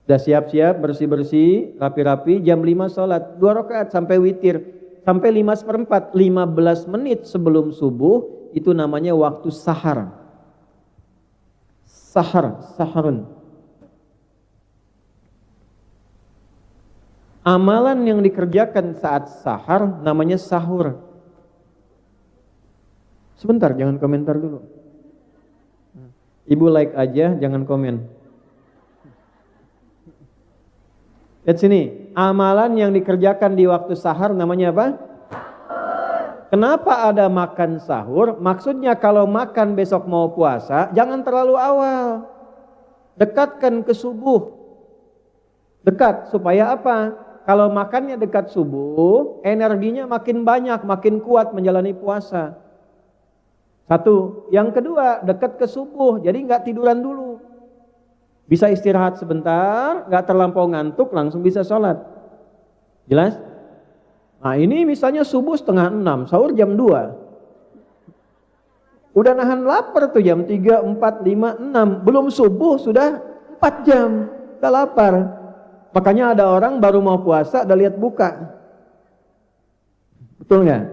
Sudah siap-siap, bersih-bersih, rapi-rapi, jam 5 sholat 2 rakaat sampai witir. sampai 5/4, 15 menit sebelum subuh itu namanya waktu sahar. Saharun. Amalan yang dikerjakan saat sahar namanya sahur. Sebentar, jangan komentar dulu. Ibu like aja, jangan komen. Lihat sini, amalan yang dikerjakan di waktu sahar namanya apa? Kenapa ada makan sahur? Maksudnya kalau makan besok mau puasa, jangan terlalu awal. Dekatkan ke subuh. Dekat, supaya apa? Kalau makannya dekat subuh, energinya makin banyak, makin kuat menjalani puasa. Satu. Yang kedua, dekat ke subuh, jadi nggak tiduran dulu. Bisa istirahat sebentar, nggak terlampau ngantuk, langsung bisa sholat. Jelas? Nah ini misalnya subuh 5:30, sahur jam 2. Udah nahan lapar tuh jam 3, 4, 5, 6. Belum subuh sudah 4 jam, udah lapar. Makanya ada orang baru mau puasa, udah lihat buka. Betul nggak?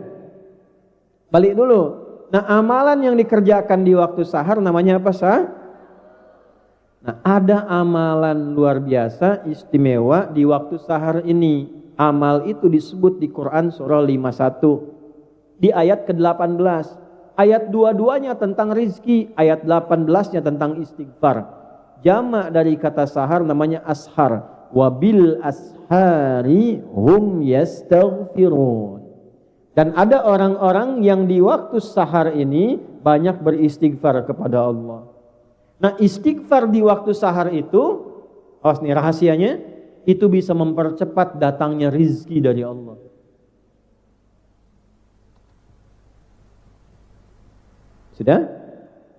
Balik dulu. Nah amalan yang dikerjakan di waktu sahar namanya apa sah? Nah ada amalan luar biasa istimewa di waktu sahar ini. Amal itu disebut di Quran surah 51 di ayat ke-18. Ayat 22-nya tentang rizki, ayat 18-nya tentang istighfar. Jamak dari kata sahar namanya ashar. Wabil ashari hum yastaghfirun. Dan ada orang-orang yang di waktu sahar ini banyak beristighfar kepada Allah. Nah istighfar di waktu sahar itu, awas nih rahasianya, itu bisa mempercepat datangnya rizki dari Allah. Sudah?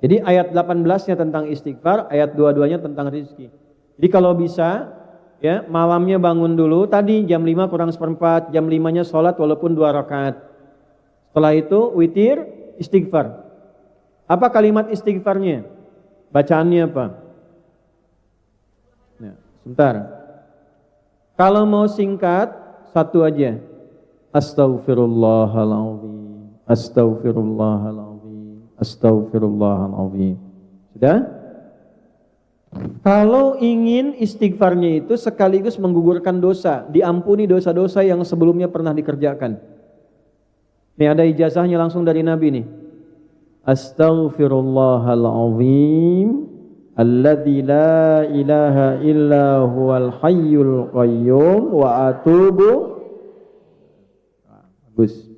Jadi ayat 18-nya tentang istighfar, ayat 22-nya tentang rizki. Jadi kalau bisa, ya malamnya bangun dulu, tadi jam 5 kurang 1/4, jam 5-nya sholat walaupun 2 rakaat. Setelah itu witir, istighfar. Apa kalimat istighfarnya? Bacaannya apa? Nah, sebentar. Kalau mau singkat, satu aja. Astaghfirullahaladzim. Astaghfirullahaladzim. Astaghfirullahaladzim. Sudah? Kalau ingin istighfarnya itu sekaligus menggugurkan dosa, diampuni dosa-dosa yang sebelumnya pernah dikerjakan. Nih ada ijazahnya langsung dari Nabi nih. Astaghfirullahaladzim. Alladzi la ilaha illa huwal hayyul qayyum wa atubu. Bagus.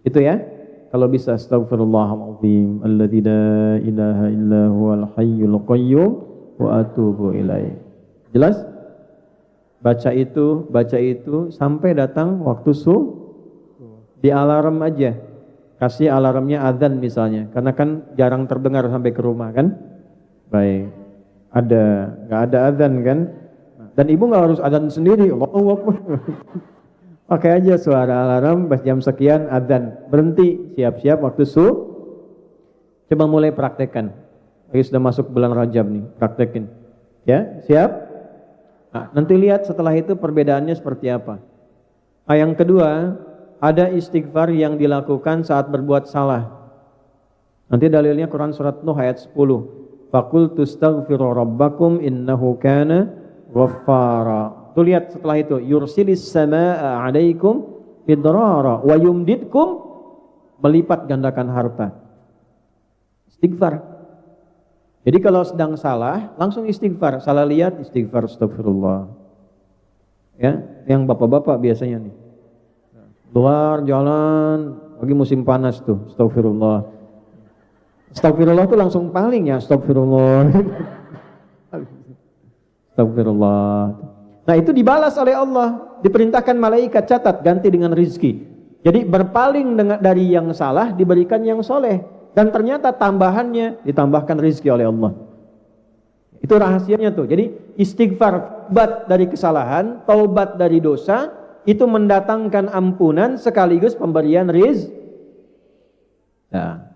Itu ya. Kalau bisa astaghfirullahaladzim. Alladzi la ilaha illa huwal hayyul qayyum wa atubu ilaih. Jelas? Baca itu sampai datang waktu di alarm aja. Kasih alarmnya adzan misalnya. Karena kan jarang terdengar sampai ke rumah kan? Baik, nggak ada adzan kan? Dan ibu nggak harus adzan sendiri. Allahu Akbar. Pakai aja suara alarm pas jam sekian adzan. Berhenti, siap-siap waktu Coba mulai praktekkan. Lagi sudah masuk bulan Rajab nih, praktekin. Ya, siap? Nah, nanti lihat setelah itu perbedaannya seperti apa. Nah, yang kedua, ada istighfar yang dilakukan saat berbuat salah. Nanti dalilnya Quran surat Nuh ayat 10. Faqultu astaghfiru rabbakum innahu kana ghaffara. Tuh lihat setelah itu, yursilis samaa 'alaikum midrara wa yumdidkum, melipat gandakan harta. Istighfar. Jadi kalau sedang salah, langsung istighfar. Salah lihat, istighfar, astagfirullah. Ya, yang bapak-bapak biasanya nih. Luar jalan, lagi musim panas tuh, astagfirullah. Astagfirullah itu langsung paling ya, astagfirullah. Astagfirullah. Nah itu dibalas oleh Allah, diperintahkan malaikat catat ganti dengan rizki. Jadi berpaling dari yang salah diberikan yang soleh, dan ternyata tambahannya ditambahkan rizki oleh Allah. Itu rahasianya tuh. Jadi istighfar, taubat dari kesalahan, taubat dari dosa, itu mendatangkan ampunan sekaligus pemberian rizki. Nah.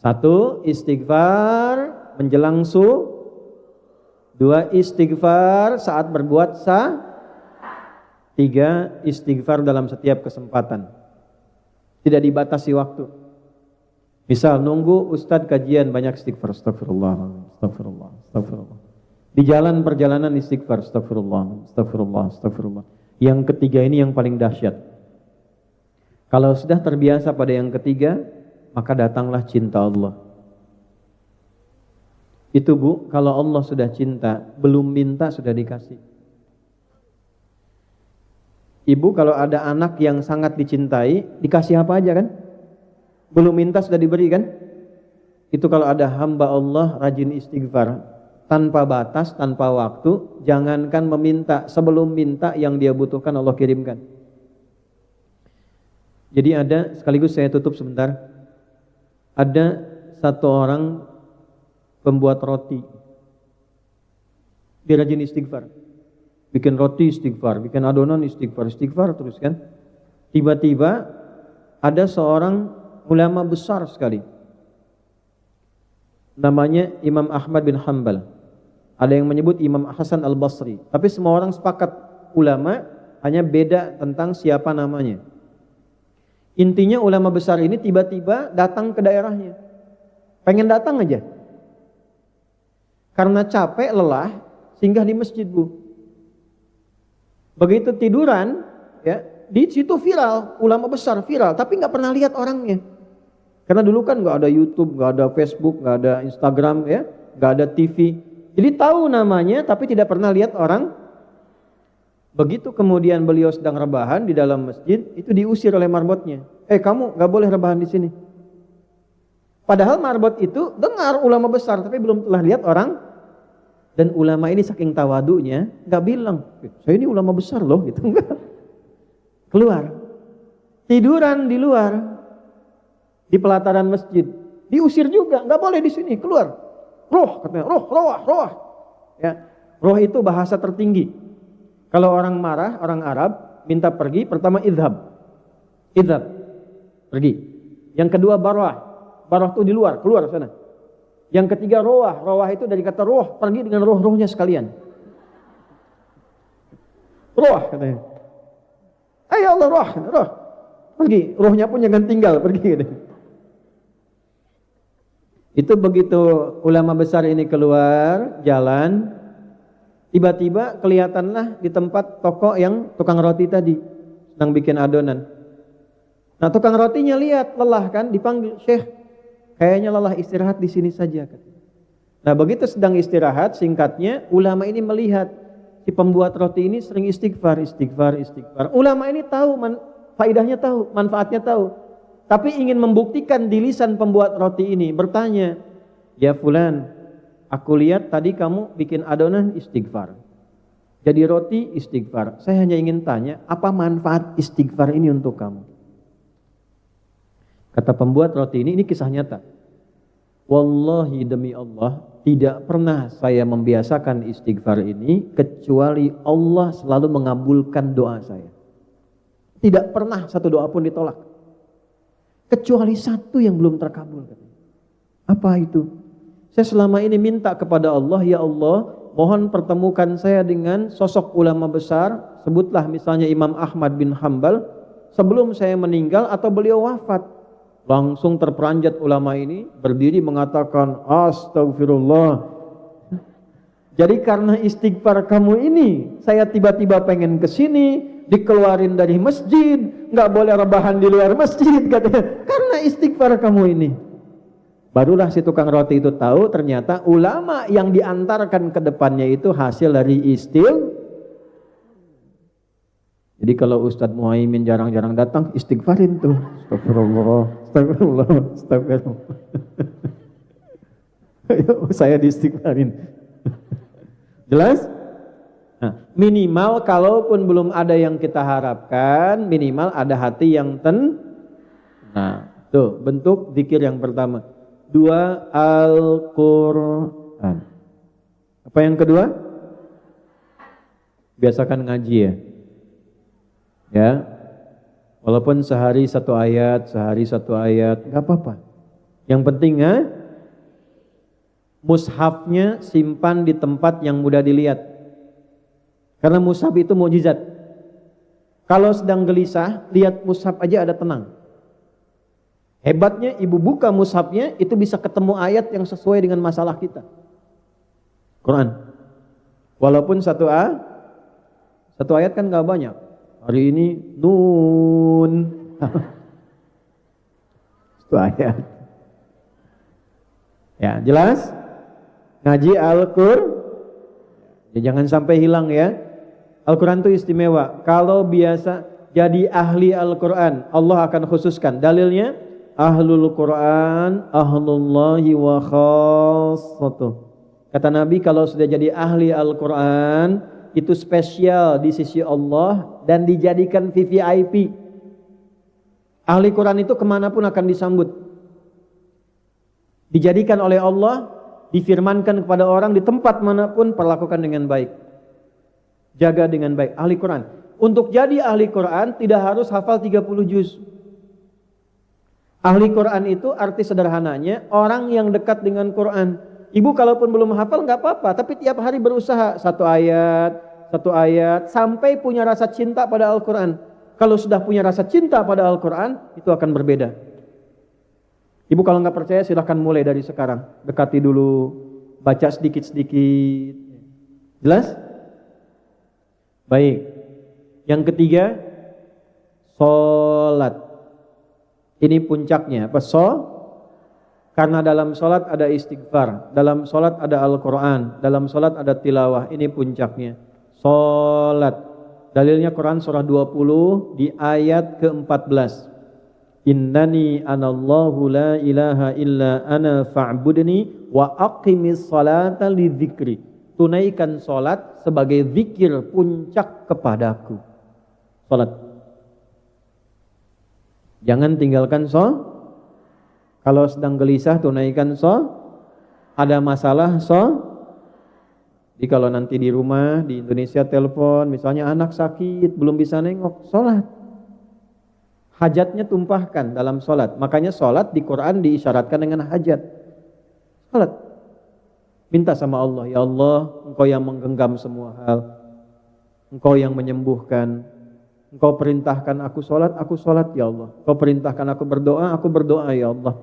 1. Istighfar menjelang 2. Istighfar saat berbuat 3. Istighfar dalam setiap kesempatan. Tidak dibatasi waktu. Misal nunggu ustadz kajian banyak istighfar, astagfirullah, astagfirullah, astagfirullah. Di jalan perjalanan istighfar, astagfirullah, astagfirullah, astagfirullah. Yang ketiga ini yang paling dahsyat. Kalau sudah terbiasa pada yang ketiga, maka datanglah cinta Allah. Itu Bu, kalau Allah sudah cinta, belum minta sudah dikasih. Ibu kalau ada anak yang sangat dicintai, dikasih apa aja kan? Belum minta sudah diberi kan? Itu kalau ada hamba Allah rajin istighfar, tanpa batas, tanpa waktu, jangankan meminta, sebelum minta yang dia butuhkan Allah kirimkan. Jadi ada, sekaligus saya tutup sebentar, ada satu orang pembuat roti, dia rajin istighfar, bikin roti istighfar, bikin adonan istighfar, istighfar terus kan. Tiba-tiba ada seorang ulama besar sekali, namanya Imam Ahmad bin Hanbal. Ada yang menyebut Imam Hasan al-Basri, tapi semua orang sepakat ulama, hanya beda tentang siapa namanya. Intinya ulama besar ini tiba-tiba datang ke daerahnya, pengen datang aja, karena capek, lelah, singgah di masjid Bu. Begitu tiduran, ya di situ viral, ulama besar viral, tapi nggak pernah lihat orangnya. Karena dulu kan nggak ada YouTube, nggak ada Facebook, nggak ada Instagram, ya, nggak ada TV. Jadi tahu namanya, tapi tidak pernah lihat orang. Begitu kemudian beliau sedang rebahan di dalam masjid, itu diusir oleh marbotnya. Kamu nggak boleh rebahan di sini. Padahal marbot itu dengar ulama besar, tapi belum telah lihat orang. Dan ulama ini saking tawadunya, nggak bilang, saya ini ulama besar loh, gitu enggak. Keluar, tiduran di luar, di pelataran masjid, diusir juga, nggak boleh di sini, keluar. Roh, katanya, roh. Ya, roh itu bahasa tertinggi. Kalau orang marah, orang Arab minta pergi, pertama idhab, pergi. Yang kedua barwah itu di luar, keluar sana. Yang ketiga roh itu dari kata roh, pergi dengan roh-rohnya sekalian. Roh, katanya. Ayo Allah roh, pergi, rohnya pun jangan tinggal, pergi. Katanya. Itu begitu ulama besar ini keluar jalan, tiba-tiba kelihatanlah di tempat toko yang tukang roti tadi sedang bikin adonan. Nah tukang rotinya lihat lelah kan, dipanggil, Syekh, kayaknya lelah, istirahat di sini saja. Nah begitu sedang istirahat, singkatnya ulama ini melihat si pembuat roti ini sering istighfar. Ulama ini tahu faidahnya, tahu manfaatnya, tahu. Tapi ingin membuktikan di lisan pembuat roti ini, bertanya, ya fulan, aku lihat tadi kamu bikin adonan istighfar, jadi roti istighfar. Saya hanya ingin tanya, apa manfaat istighfar ini untuk kamu? Kata pembuat roti ini kisah nyata. Wallahi demi Allah, tidak pernah saya membiasakan istighfar ini kecuali Allah selalu mengabulkan doa saya. Tidak pernah satu doa pun ditolak. Kecuali satu yang belum terkabul. Apa itu? Saya selama ini minta kepada Allah, ya Allah, mohon pertemukan saya dengan sosok ulama besar, sebutlah misalnya Imam Ahmad bin Hanbal, sebelum saya meninggal atau beliau wafat. Langsung terperanjat ulama ini, berdiri mengatakan, astagfirullah. Jadi karena istighfar kamu ini, saya tiba-tiba pengen ke sini, dikeluarin dari masjid, nggak boleh rebahan di luar masjid, katanya. Karena istighfar kamu ini. Barulah si tukang roti itu tahu ternyata ulama yang diantarkan ke depannya itu hasil dari Jadi kalau Ustadz Muhaimin jarang-jarang datang, istighfarin tuh. Astagfirullah. Ayo saya diistighfarin. Jelas? Nah, minimal kalaupun belum ada yang kita harapkan, minimal ada hati yang Nah, tuh bentuk zikir yang pertama. 2, Al-Quran. Apa yang kedua? Biasakan ngaji ya. Ya. Walaupun sehari satu ayat, nggak apa-apa. Yang penting mushafnya simpan di tempat yang mudah dilihat. Karena mushaf itu mukjizat. Kalau sedang gelisah, lihat mushaf aja ada tenang. Hebatnya ibu buka mushafnya itu bisa ketemu ayat yang sesuai dengan masalah kita. Quran. Walaupun satu ayat kan nggak banyak. Hari ini nun. Satu ayat. Ya, jelas? Ngaji Al-Qur'an. Ya, jangan sampai hilang ya. Al-Quran itu istimewa. Kalau biasa jadi ahli Al-Quran, Allah akan khususkan. Dalilnya, Ahlul Quran, Ahlullahi wa khassatuh. Kata Nabi, kalau sudah jadi ahli Al-Quran, itu spesial di sisi Allah dan dijadikan VVIP. Ahli Quran itu kemanapun akan disambut. Dijadikan oleh Allah, difirmankan kepada orang di tempat manapun, perlakukan dengan baik. Jaga dengan baik. Ahli Quran. Untuk jadi ahli Quran tidak harus hafal 30 juz. Ahli Quran itu arti sederhananya orang yang dekat dengan Quran. Ibu kalaupun belum hafal nggak apa-apa, tapi tiap hari berusaha satu ayat sampai punya rasa cinta pada Al-Quran. Kalau sudah punya rasa cinta pada Al-Quran, itu akan berbeda. Ibu kalau nggak percaya silahkan mulai dari sekarang. Dekati dulu, baca sedikit-sedikit. Jelas? Baik. Yang ketiga, sholat. Ini puncaknya. Apa? Karena dalam sholat ada istighfar, dalam sholat ada Al-Quran, dalam sholat ada tilawah. Ini puncaknya. Sholat. Dalilnya Quran surah 20 di ayat ke-14. Innani anallahu la ilaha illa ana fa'budni wa aqimis salata li dzikri. Tunaikan salat sebagai zikir puncak kepadaku. Salat. Jangan tinggalkan Kalau sedang gelisah tunaikan Ada masalah Jadi kalau nanti di rumah di Indonesia telepon, misalnya anak sakit belum bisa nengok, salat. Hajatnya tumpahkan dalam sholat. Makanya sholat di Quran diisyaratkan dengan hajat. Sholat. Minta sama Allah, ya Allah, Engkau yang menggenggam semua hal. Engkau yang menyembuhkan. Engkau perintahkan aku sholat ya Allah. Engkau perintahkan aku berdoa ya Allah.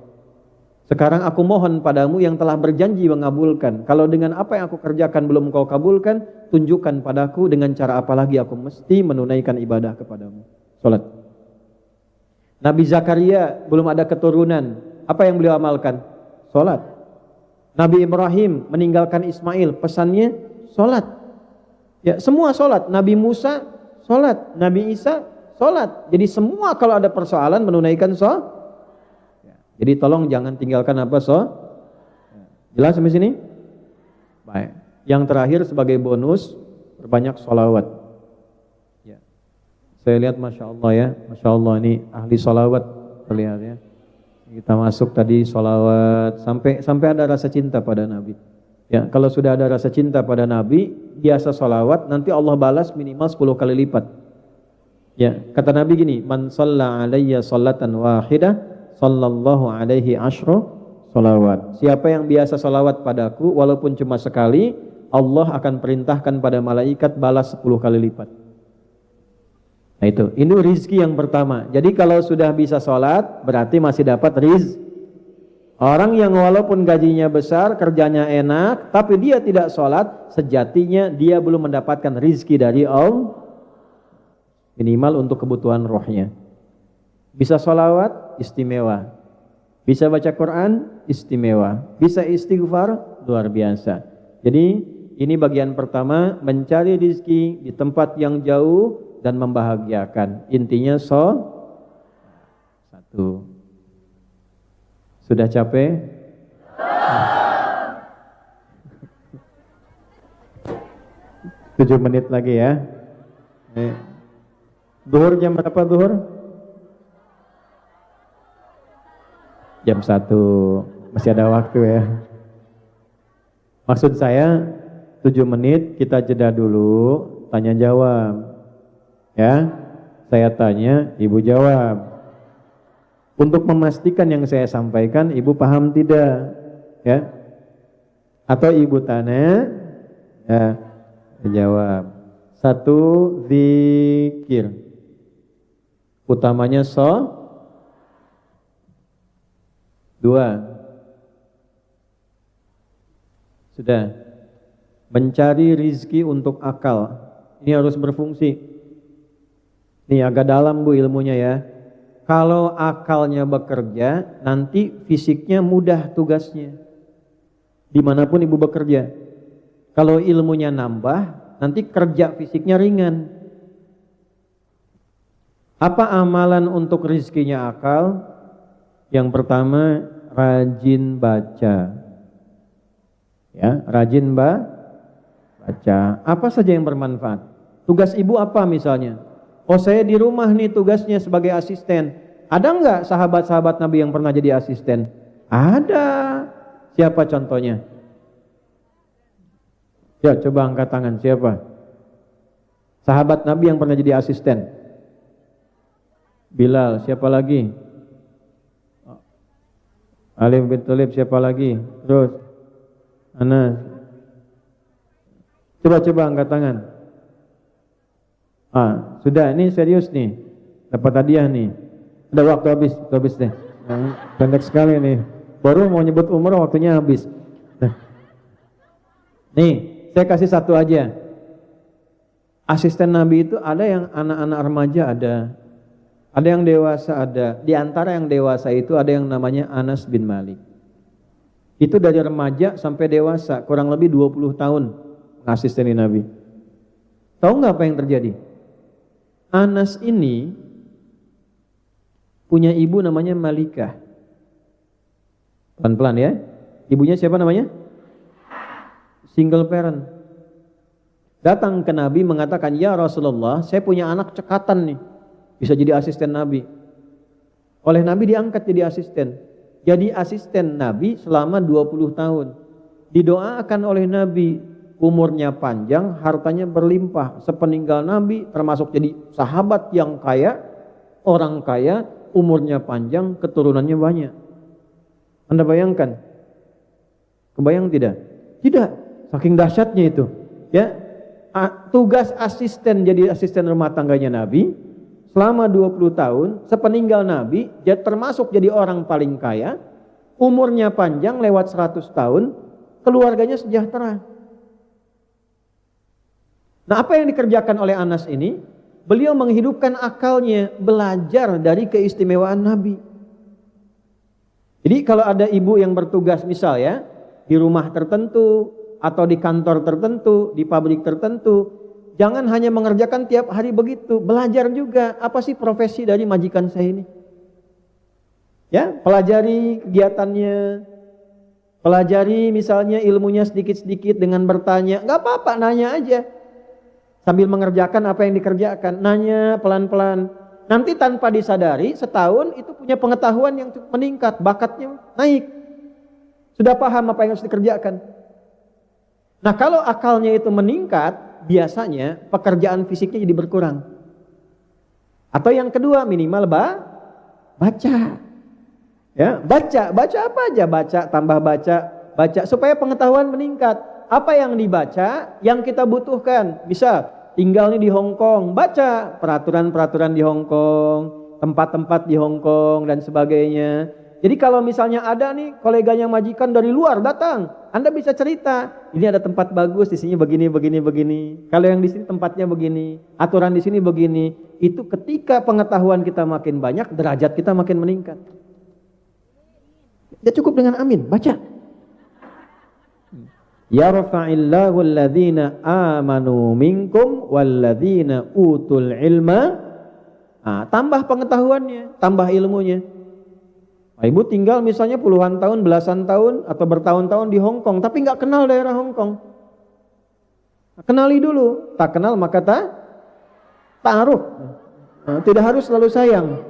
Sekarang aku mohon padamu yang telah berjanji mengabulkan. Kalau dengan apa yang aku kerjakan belum Engkau kabulkan, tunjukkan padaku dengan cara apa lagi aku mesti menunaikan ibadah kepadamu. Sholat. Nabi Zakaria belum ada keturunan. Apa yang beliau amalkan? Salat. Nabi Ibrahim meninggalkan Ismail, pesannya salat. Ya, semua salat. Nabi Musa salat, Nabi Isa salat. Jadi semua kalau ada persoalan menunaikan salat. Ya. Jadi tolong jangan tinggalkan apa Jelas sampai sini? Baik. Yang terakhir sebagai bonus, perbanyak sholawat. Saya lihat Masya Allah ya, Masya Allah ini ahli sholawat terlihat ya. Kita masuk tadi sholawat sampai ada rasa cinta pada Nabi. Ya, kalau sudah ada rasa cinta pada Nabi, biasa sholawat, nanti Allah balas minimal 10 kali lipat. Ya, kata Nabi gini, man shalla alayya sholatan wahidah, sallallahu alaihi asyru sholawat. Siapa yang biasa sholawat padaku, walaupun cuma sekali, Allah akan perintahkan pada malaikat balas 10 kali lipat. Nah ini rizki yang pertama. Jadi kalau sudah bisa sholat, berarti masih dapat rizki. Orang yang walaupun gajinya besar, kerjanya enak, tapi dia tidak sholat, sejatinya dia belum mendapatkan rizki dari Allah. Minimal untuk kebutuhan rohnya. Bisa sholawat, istimewa. Bisa baca Quran, istimewa. Bisa istighfar, luar biasa. Jadi ini bagian pertama, mencari rizki di tempat yang jauh, dan membahagiakan. Intinya satu. Sudah capek? 7 menit lagi ya. Duhur jam berapa duhur? Jam 1. Masih ada waktu ya. Maksud saya 7 menit kita jeda dulu, tanya jawab. Ya, saya tanya, ibu jawab. Untuk memastikan yang saya sampaikan, ibu paham tidak? Ya, atau ibu tanya, ya, jawab. 1, zikir. Utamanya 2. Sudah. Mencari rizki untuk akal. Ini harus berfungsi. Nih agak dalam Bu ilmunya ya. Kalau akalnya bekerja, nanti fisiknya mudah tugasnya. Dimanapun ibu bekerja. Kalau ilmunya nambah, nanti kerja fisiknya ringan. Apa amalan untuk rizkinya akal? Yang pertama, rajin baca. Ya, rajin baca. Apa saja yang bermanfaat? Tugas ibu apa misalnya? Oh, saya di rumah nih tugasnya sebagai asisten. Ada enggak sahabat-sahabat Nabi yang pernah jadi asisten? Ada. Siapa contohnya? Ya, coba angkat tangan. Siapa? Sahabat Nabi yang pernah jadi asisten. Bilal. Siapa lagi? Ali bin Thalib. Siapa lagi? Terus Anas. Coba angkat tangan. Sudah, ini serius nih. Dapat hadiah nih. Udah waktu habis deh. Pendek sekali nih. Baru mau nyebut umur waktunya habis. Nah. Nih, saya kasih satu aja. Asisten Nabi itu ada yang anak-anak remaja ada. Ada yang dewasa ada. Di antara yang dewasa itu ada yang namanya Anas bin Malik. Itu dari remaja sampai dewasa, kurang lebih 20 tahun ngasisteni Nabi. Tahu nggak apa yang terjadi? Anas ini punya ibu namanya Malikah. Pelan-pelan ya. Ibunya siapa namanya? Single parent. Datang ke Nabi mengatakan, "Ya Rasulullah, saya punya anak cekatan nih. Bisa jadi asisten Nabi." Oleh Nabi diangkat jadi asisten. Jadi asisten Nabi selama 20 tahun. Didoakan oleh Nabi umurnya panjang, hartanya berlimpah. Sepeninggal Nabi termasuk jadi sahabat yang kaya, orang kaya, umurnya panjang, keturunannya banyak. Anda bayangkan? Kebayang tidak? Tidak. Saking dahsyatnya itu. Ya, tugas asisten jadi asisten rumah tangganya Nabi selama 20 tahun, sepeninggal Nabi, dia termasuk jadi orang paling kaya, umurnya panjang lewat 100 tahun, keluarganya sejahtera. Nah, apa yang dikerjakan oleh Anas ini? Beliau menghidupkan akalnya, belajar dari keistimewaan Nabi. Jadi kalau ada ibu yang bertugas misal ya, di rumah tertentu, atau di kantor tertentu, di pabrik tertentu, jangan hanya mengerjakan tiap hari begitu, belajar juga apa sih profesi dari majikan saya ini. Ya, pelajari kegiatannya, pelajari misalnya ilmunya sedikit-sedikit dengan bertanya, nggak apa-apa, nanya aja. Sambil mengerjakan apa yang dikerjakan, nanya pelan-pelan. Nanti tanpa disadari, setahun itu punya pengetahuan yang meningkat, bakatnya naik. Sudah paham apa yang harus dikerjakan. Nah, kalau akalnya itu meningkat, biasanya pekerjaan fisiknya jadi berkurang. Atau yang kedua, minimal baca. Ya, baca apa aja, tambah baca supaya pengetahuan meningkat. Apa yang dibaca, yang kita butuhkan. Bisa tinggal nih di Hong Kong, baca peraturan-peraturan di Hong Kong, tempat-tempat di Hong Kong dan sebagainya. Jadi kalau misalnya ada nih koleganya majikan dari luar datang, Anda bisa cerita, ini ada tempat bagus di sini begini. Kalau yang di sini tempatnya begini, aturan di sini begini. Itu ketika pengetahuan kita makin banyak, derajat kita makin meningkat. Ya cukup dengan amin, baca. Yarfa'illahu alladhina amanu minkum walladhina utul ilma. Tambah pengetahuannya, tambah ilmunya. Ibu tinggal misalnya puluhan tahun, belasan tahun, atau bertahun-tahun di Hong Kong, tapi nggak kenal daerah Hong Kong. Kenali dulu. Tak kenal maka ta'aruf. Tidak harus selalu sayang.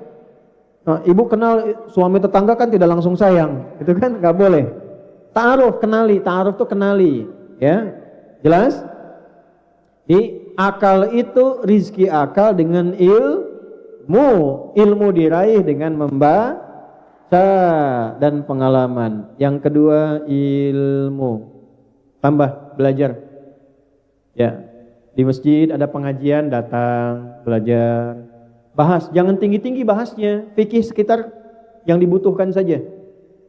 Ibu kenal suami tetangga kan tidak langsung sayang, itu kan nggak boleh. Ta'aruf, kenali. Ta'aruf itu kenali, ya. Jelas? Di akal itu rizki akal dengan ilmu. Ilmu diraih dengan membaca dan pengalaman. Yang kedua ilmu. Tambah belajar. Ya. Di masjid ada pengajian, datang, belajar. Bahas, jangan tinggi-tinggi bahasnya. Fikih sekitar yang dibutuhkan saja.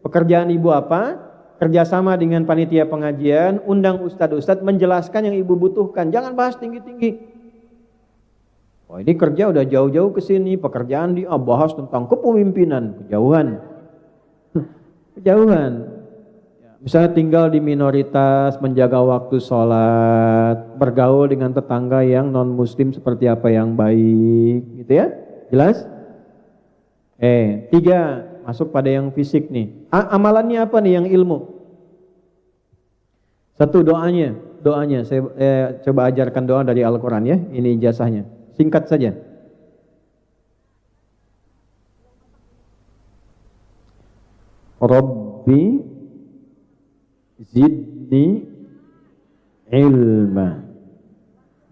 Pekerjaan ibu apa? Kerjasama dengan panitia pengajian, undang ustadz-ustadz menjelaskan yang ibu butuhkan. Jangan bahas tinggi-tinggi. Wah, ini kerja udah jauh-jauh ke sini, pekerjaan dia bahas tentang kepemimpinan, kejauhan. Kejauhan. Misalnya tinggal di minoritas, menjaga waktu sholat, bergaul dengan tetangga yang non muslim seperti apa yang baik, gitu ya? Jelas? 3, masuk pada yang fisik nih. Amalannya apa nih yang ilmu? 1, doanya. Saya coba ajarkan doa dari Al-Quran ya. Ini ijazahnya. Singkat saja. Rabbi zidni ilma.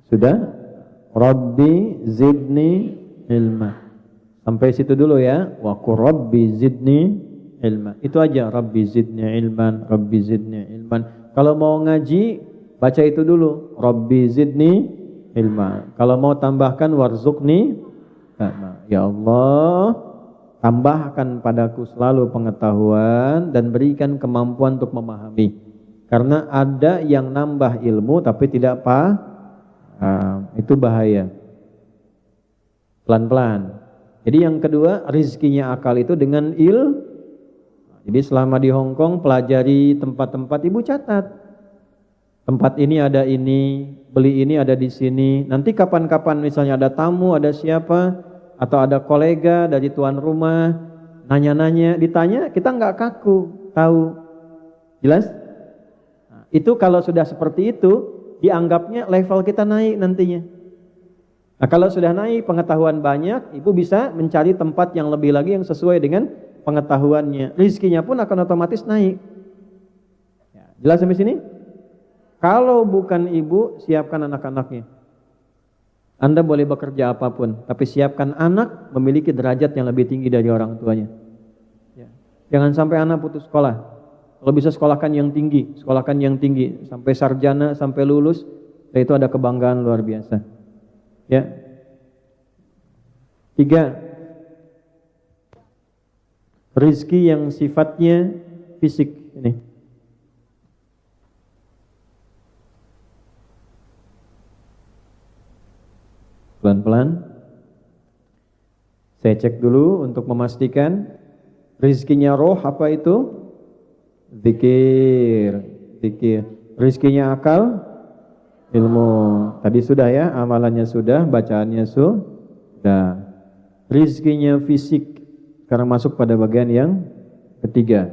Sudah? Rabbi zidni ilma. Sampai situ dulu ya. Wa qur rabbi zidni ilma. Itu aja. Rabbi zidni ilman. Rabbi zidni ilman. Kalau mau ngaji, baca itu dulu. Rabbi zidni ilma. Kalau mau tambahkan warzuqni. Ya Allah, tambahkan padaku selalu pengetahuan dan berikan kemampuan untuk memahami. Karena ada yang nambah ilmu tapi tidak paham. Itu bahaya. Pelan-pelan. Jadi yang kedua, rizkinya akal itu dengan Jadi selama di Hong Kong pelajari tempat-tempat, ibu catat. Tempat ini ada ini, beli ini ada di sini. Nanti kapan-kapan misalnya ada tamu, ada siapa, atau ada kolega dari tuan rumah, nanya-nanya, ditanya, kita nggak kaku, tahu. Jelas? Nah, itu kalau sudah seperti itu, dianggapnya level kita naik nantinya. Nah, kalau sudah naik pengetahuan banyak, ibu bisa mencari tempat yang lebih lagi yang sesuai dengan pengetahuannya. Rizkinya pun akan otomatis naik. Jelas sampai sini? Kalau bukan ibu, siapkan anak-anaknya. Anda boleh bekerja apapun, tapi siapkan anak memiliki derajat yang lebih tinggi dari orang tuanya. Jangan sampai anak putus sekolah. Kalau bisa sekolahkan yang tinggi, sampai sarjana, sampai lulus, itu ada kebanggaan luar biasa. Ya. 3. Rizki yang sifatnya fisik ini. Pelan-pelan. Saya cek dulu untuk memastikan rizkinya roh apa itu? Zikir. Rizkinya akal? Ilmu. Tadi sudah ya, amalannya sudah, bacaannya sudah. Rizkinya fisik. Sekarang masuk pada bagian yang ketiga.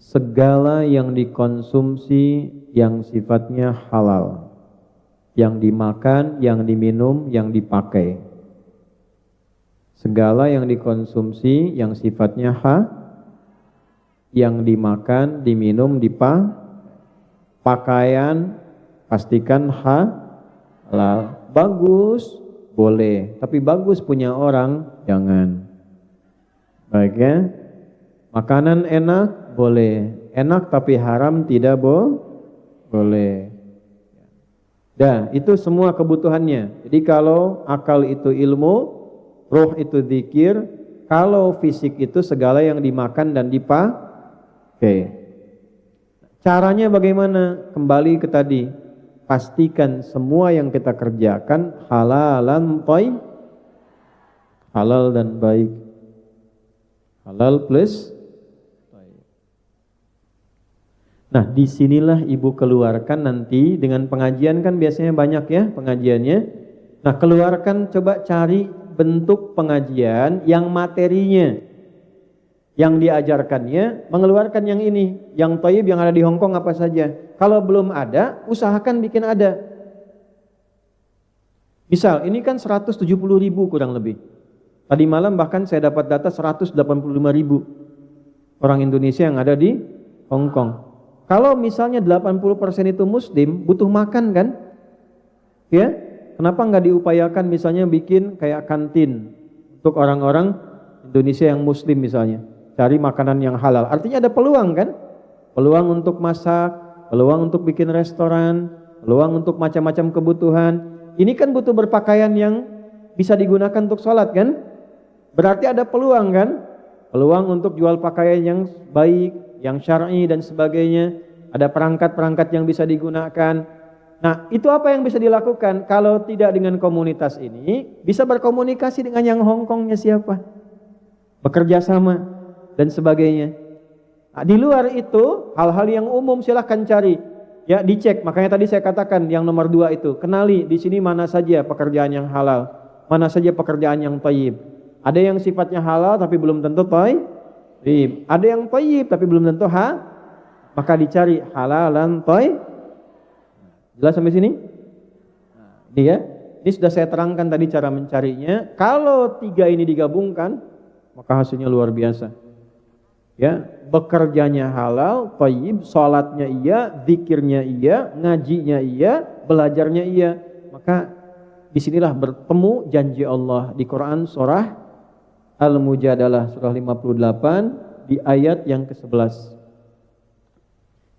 Segala yang dikonsumsi yang sifatnya halal. Yang dimakan, yang diminum, yang dipakai. Segala yang dikonsumsi yang sifatnya yang dimakan, diminum, pakaian, pastikan halal. Bagus, boleh. Tapi bagus punya orang, jangan. Baik ya. Makanan enak, boleh. Enak tapi haram tidak boleh. Dah, itu semua kebutuhannya. Jadi kalau akal itu ilmu, roh itu zikir, kalau fisik itu segala yang dimakan dan dipakai. Caranya bagaimana? Kembali ke tadi. Pastikan semua yang kita kerjakan halalan thayyib, halal dan baik. Halal plus. Nah, disinilah ibu keluarkan nanti dengan pengajian kan biasanya banyak ya pengajiannya. Nah, keluarkan coba cari bentuk pengajian yang materinya, yang diajarkannya mengeluarkan yang ini, yang thayyib yang ada di Hong Kong apa saja. Kalau belum ada, usahakan bikin ada. Misal, ini kan 170.000 kurang lebih. Tadi malam bahkan saya dapat data 185.000 orang Indonesia yang ada di Hong Kong. Kalau misalnya 80% itu muslim, butuh makan kan? Ya, kenapa nggak diupayakan misalnya bikin kayak kantin untuk orang-orang Indonesia yang muslim misalnya, cari makanan yang halal. Artinya ada peluang kan? Peluang untuk masak, peluang untuk bikin restoran, peluang untuk macam-macam kebutuhan. Ini kan butuh berpakaian yang bisa digunakan untuk sholat kan? Berarti ada peluang kan? peluang untuk jual pakaian yang baik, yang syar'i dan sebagainya. Ada perangkat-perangkat yang bisa digunakan. Nah, itu apa yang bisa dilakukan? Kalau tidak dengan komunitas ini, bisa berkomunikasi dengan yang Hongkongnya siapa? Bekerja sama dan sebagainya. Nah, di luar itu, hal-hal yang umum silahkan cari. Ya, dicek. Makanya tadi saya katakan yang nomor 2 itu, kenali di sini mana saja pekerjaan yang halal, mana saja pekerjaan yang thayyib. Ada yang sifatnya halal tapi belum tentu thayyib. Ada yang thayyib tapi belum tentu maka dicari halalan thayyib. Jelas sampai sini? Nah, ini ya. Ini sudah saya terangkan tadi cara mencarinya. Kalau 3 ini digabungkan, maka hasilnya luar biasa. Ya, bekerjanya halal, thayyib, salatnya iya, zikirnya iya, ngajinya iya, belajarnya iya. Maka disinilah bertemu janji Allah di Quran surah Al-Mujadalah surah 58 di ayat yang ke-11.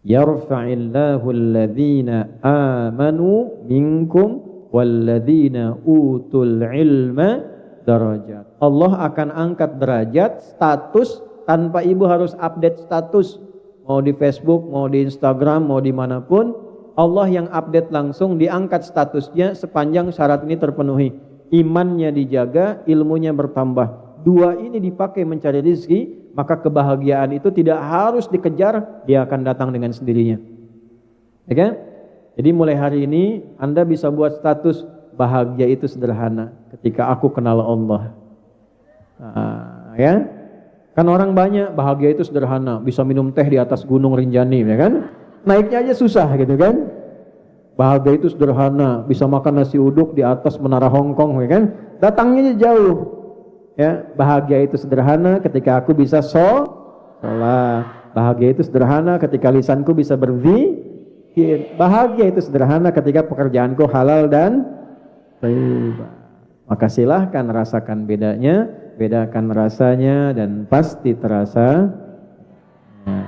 Yarfa'illahu alladhina amanu minkum walladzina utul ilma darajat. Allah akan angkat derajat, status, tanpa ibu harus update status. Mau di Facebook, mau di Instagram, mau dimanapun, Allah yang update langsung, diangkat statusnya sepanjang syarat ini terpenuhi. Imannya dijaga, ilmunya bertambah. 2 ini dipakai mencari rezeki, maka kebahagiaan itu tidak harus dikejar, dia akan datang dengan sendirinya. Ya kan? Jadi mulai hari ini Anda bisa buat status bahagia itu sederhana ketika aku kenal Allah. Nah, ya. Kan orang banyak bahagia itu sederhana, bisa minum teh di atas gunung Rinjani, ya kan? Naiknya aja susah gitu kan? Bahagia itu sederhana, bisa makan nasi uduk di atas menara Hongkong, ya kan? Datangnya jauh. Ya, bahagia itu sederhana ketika aku bisa sholat. Bahagia itu sederhana ketika lisanku bisa berzikir. Bahagia itu sederhana ketika pekerjaanku halal dan thayyib. Maka silahkan rasakan bedanya, bedakan rasanya dan pasti terasa. Ya.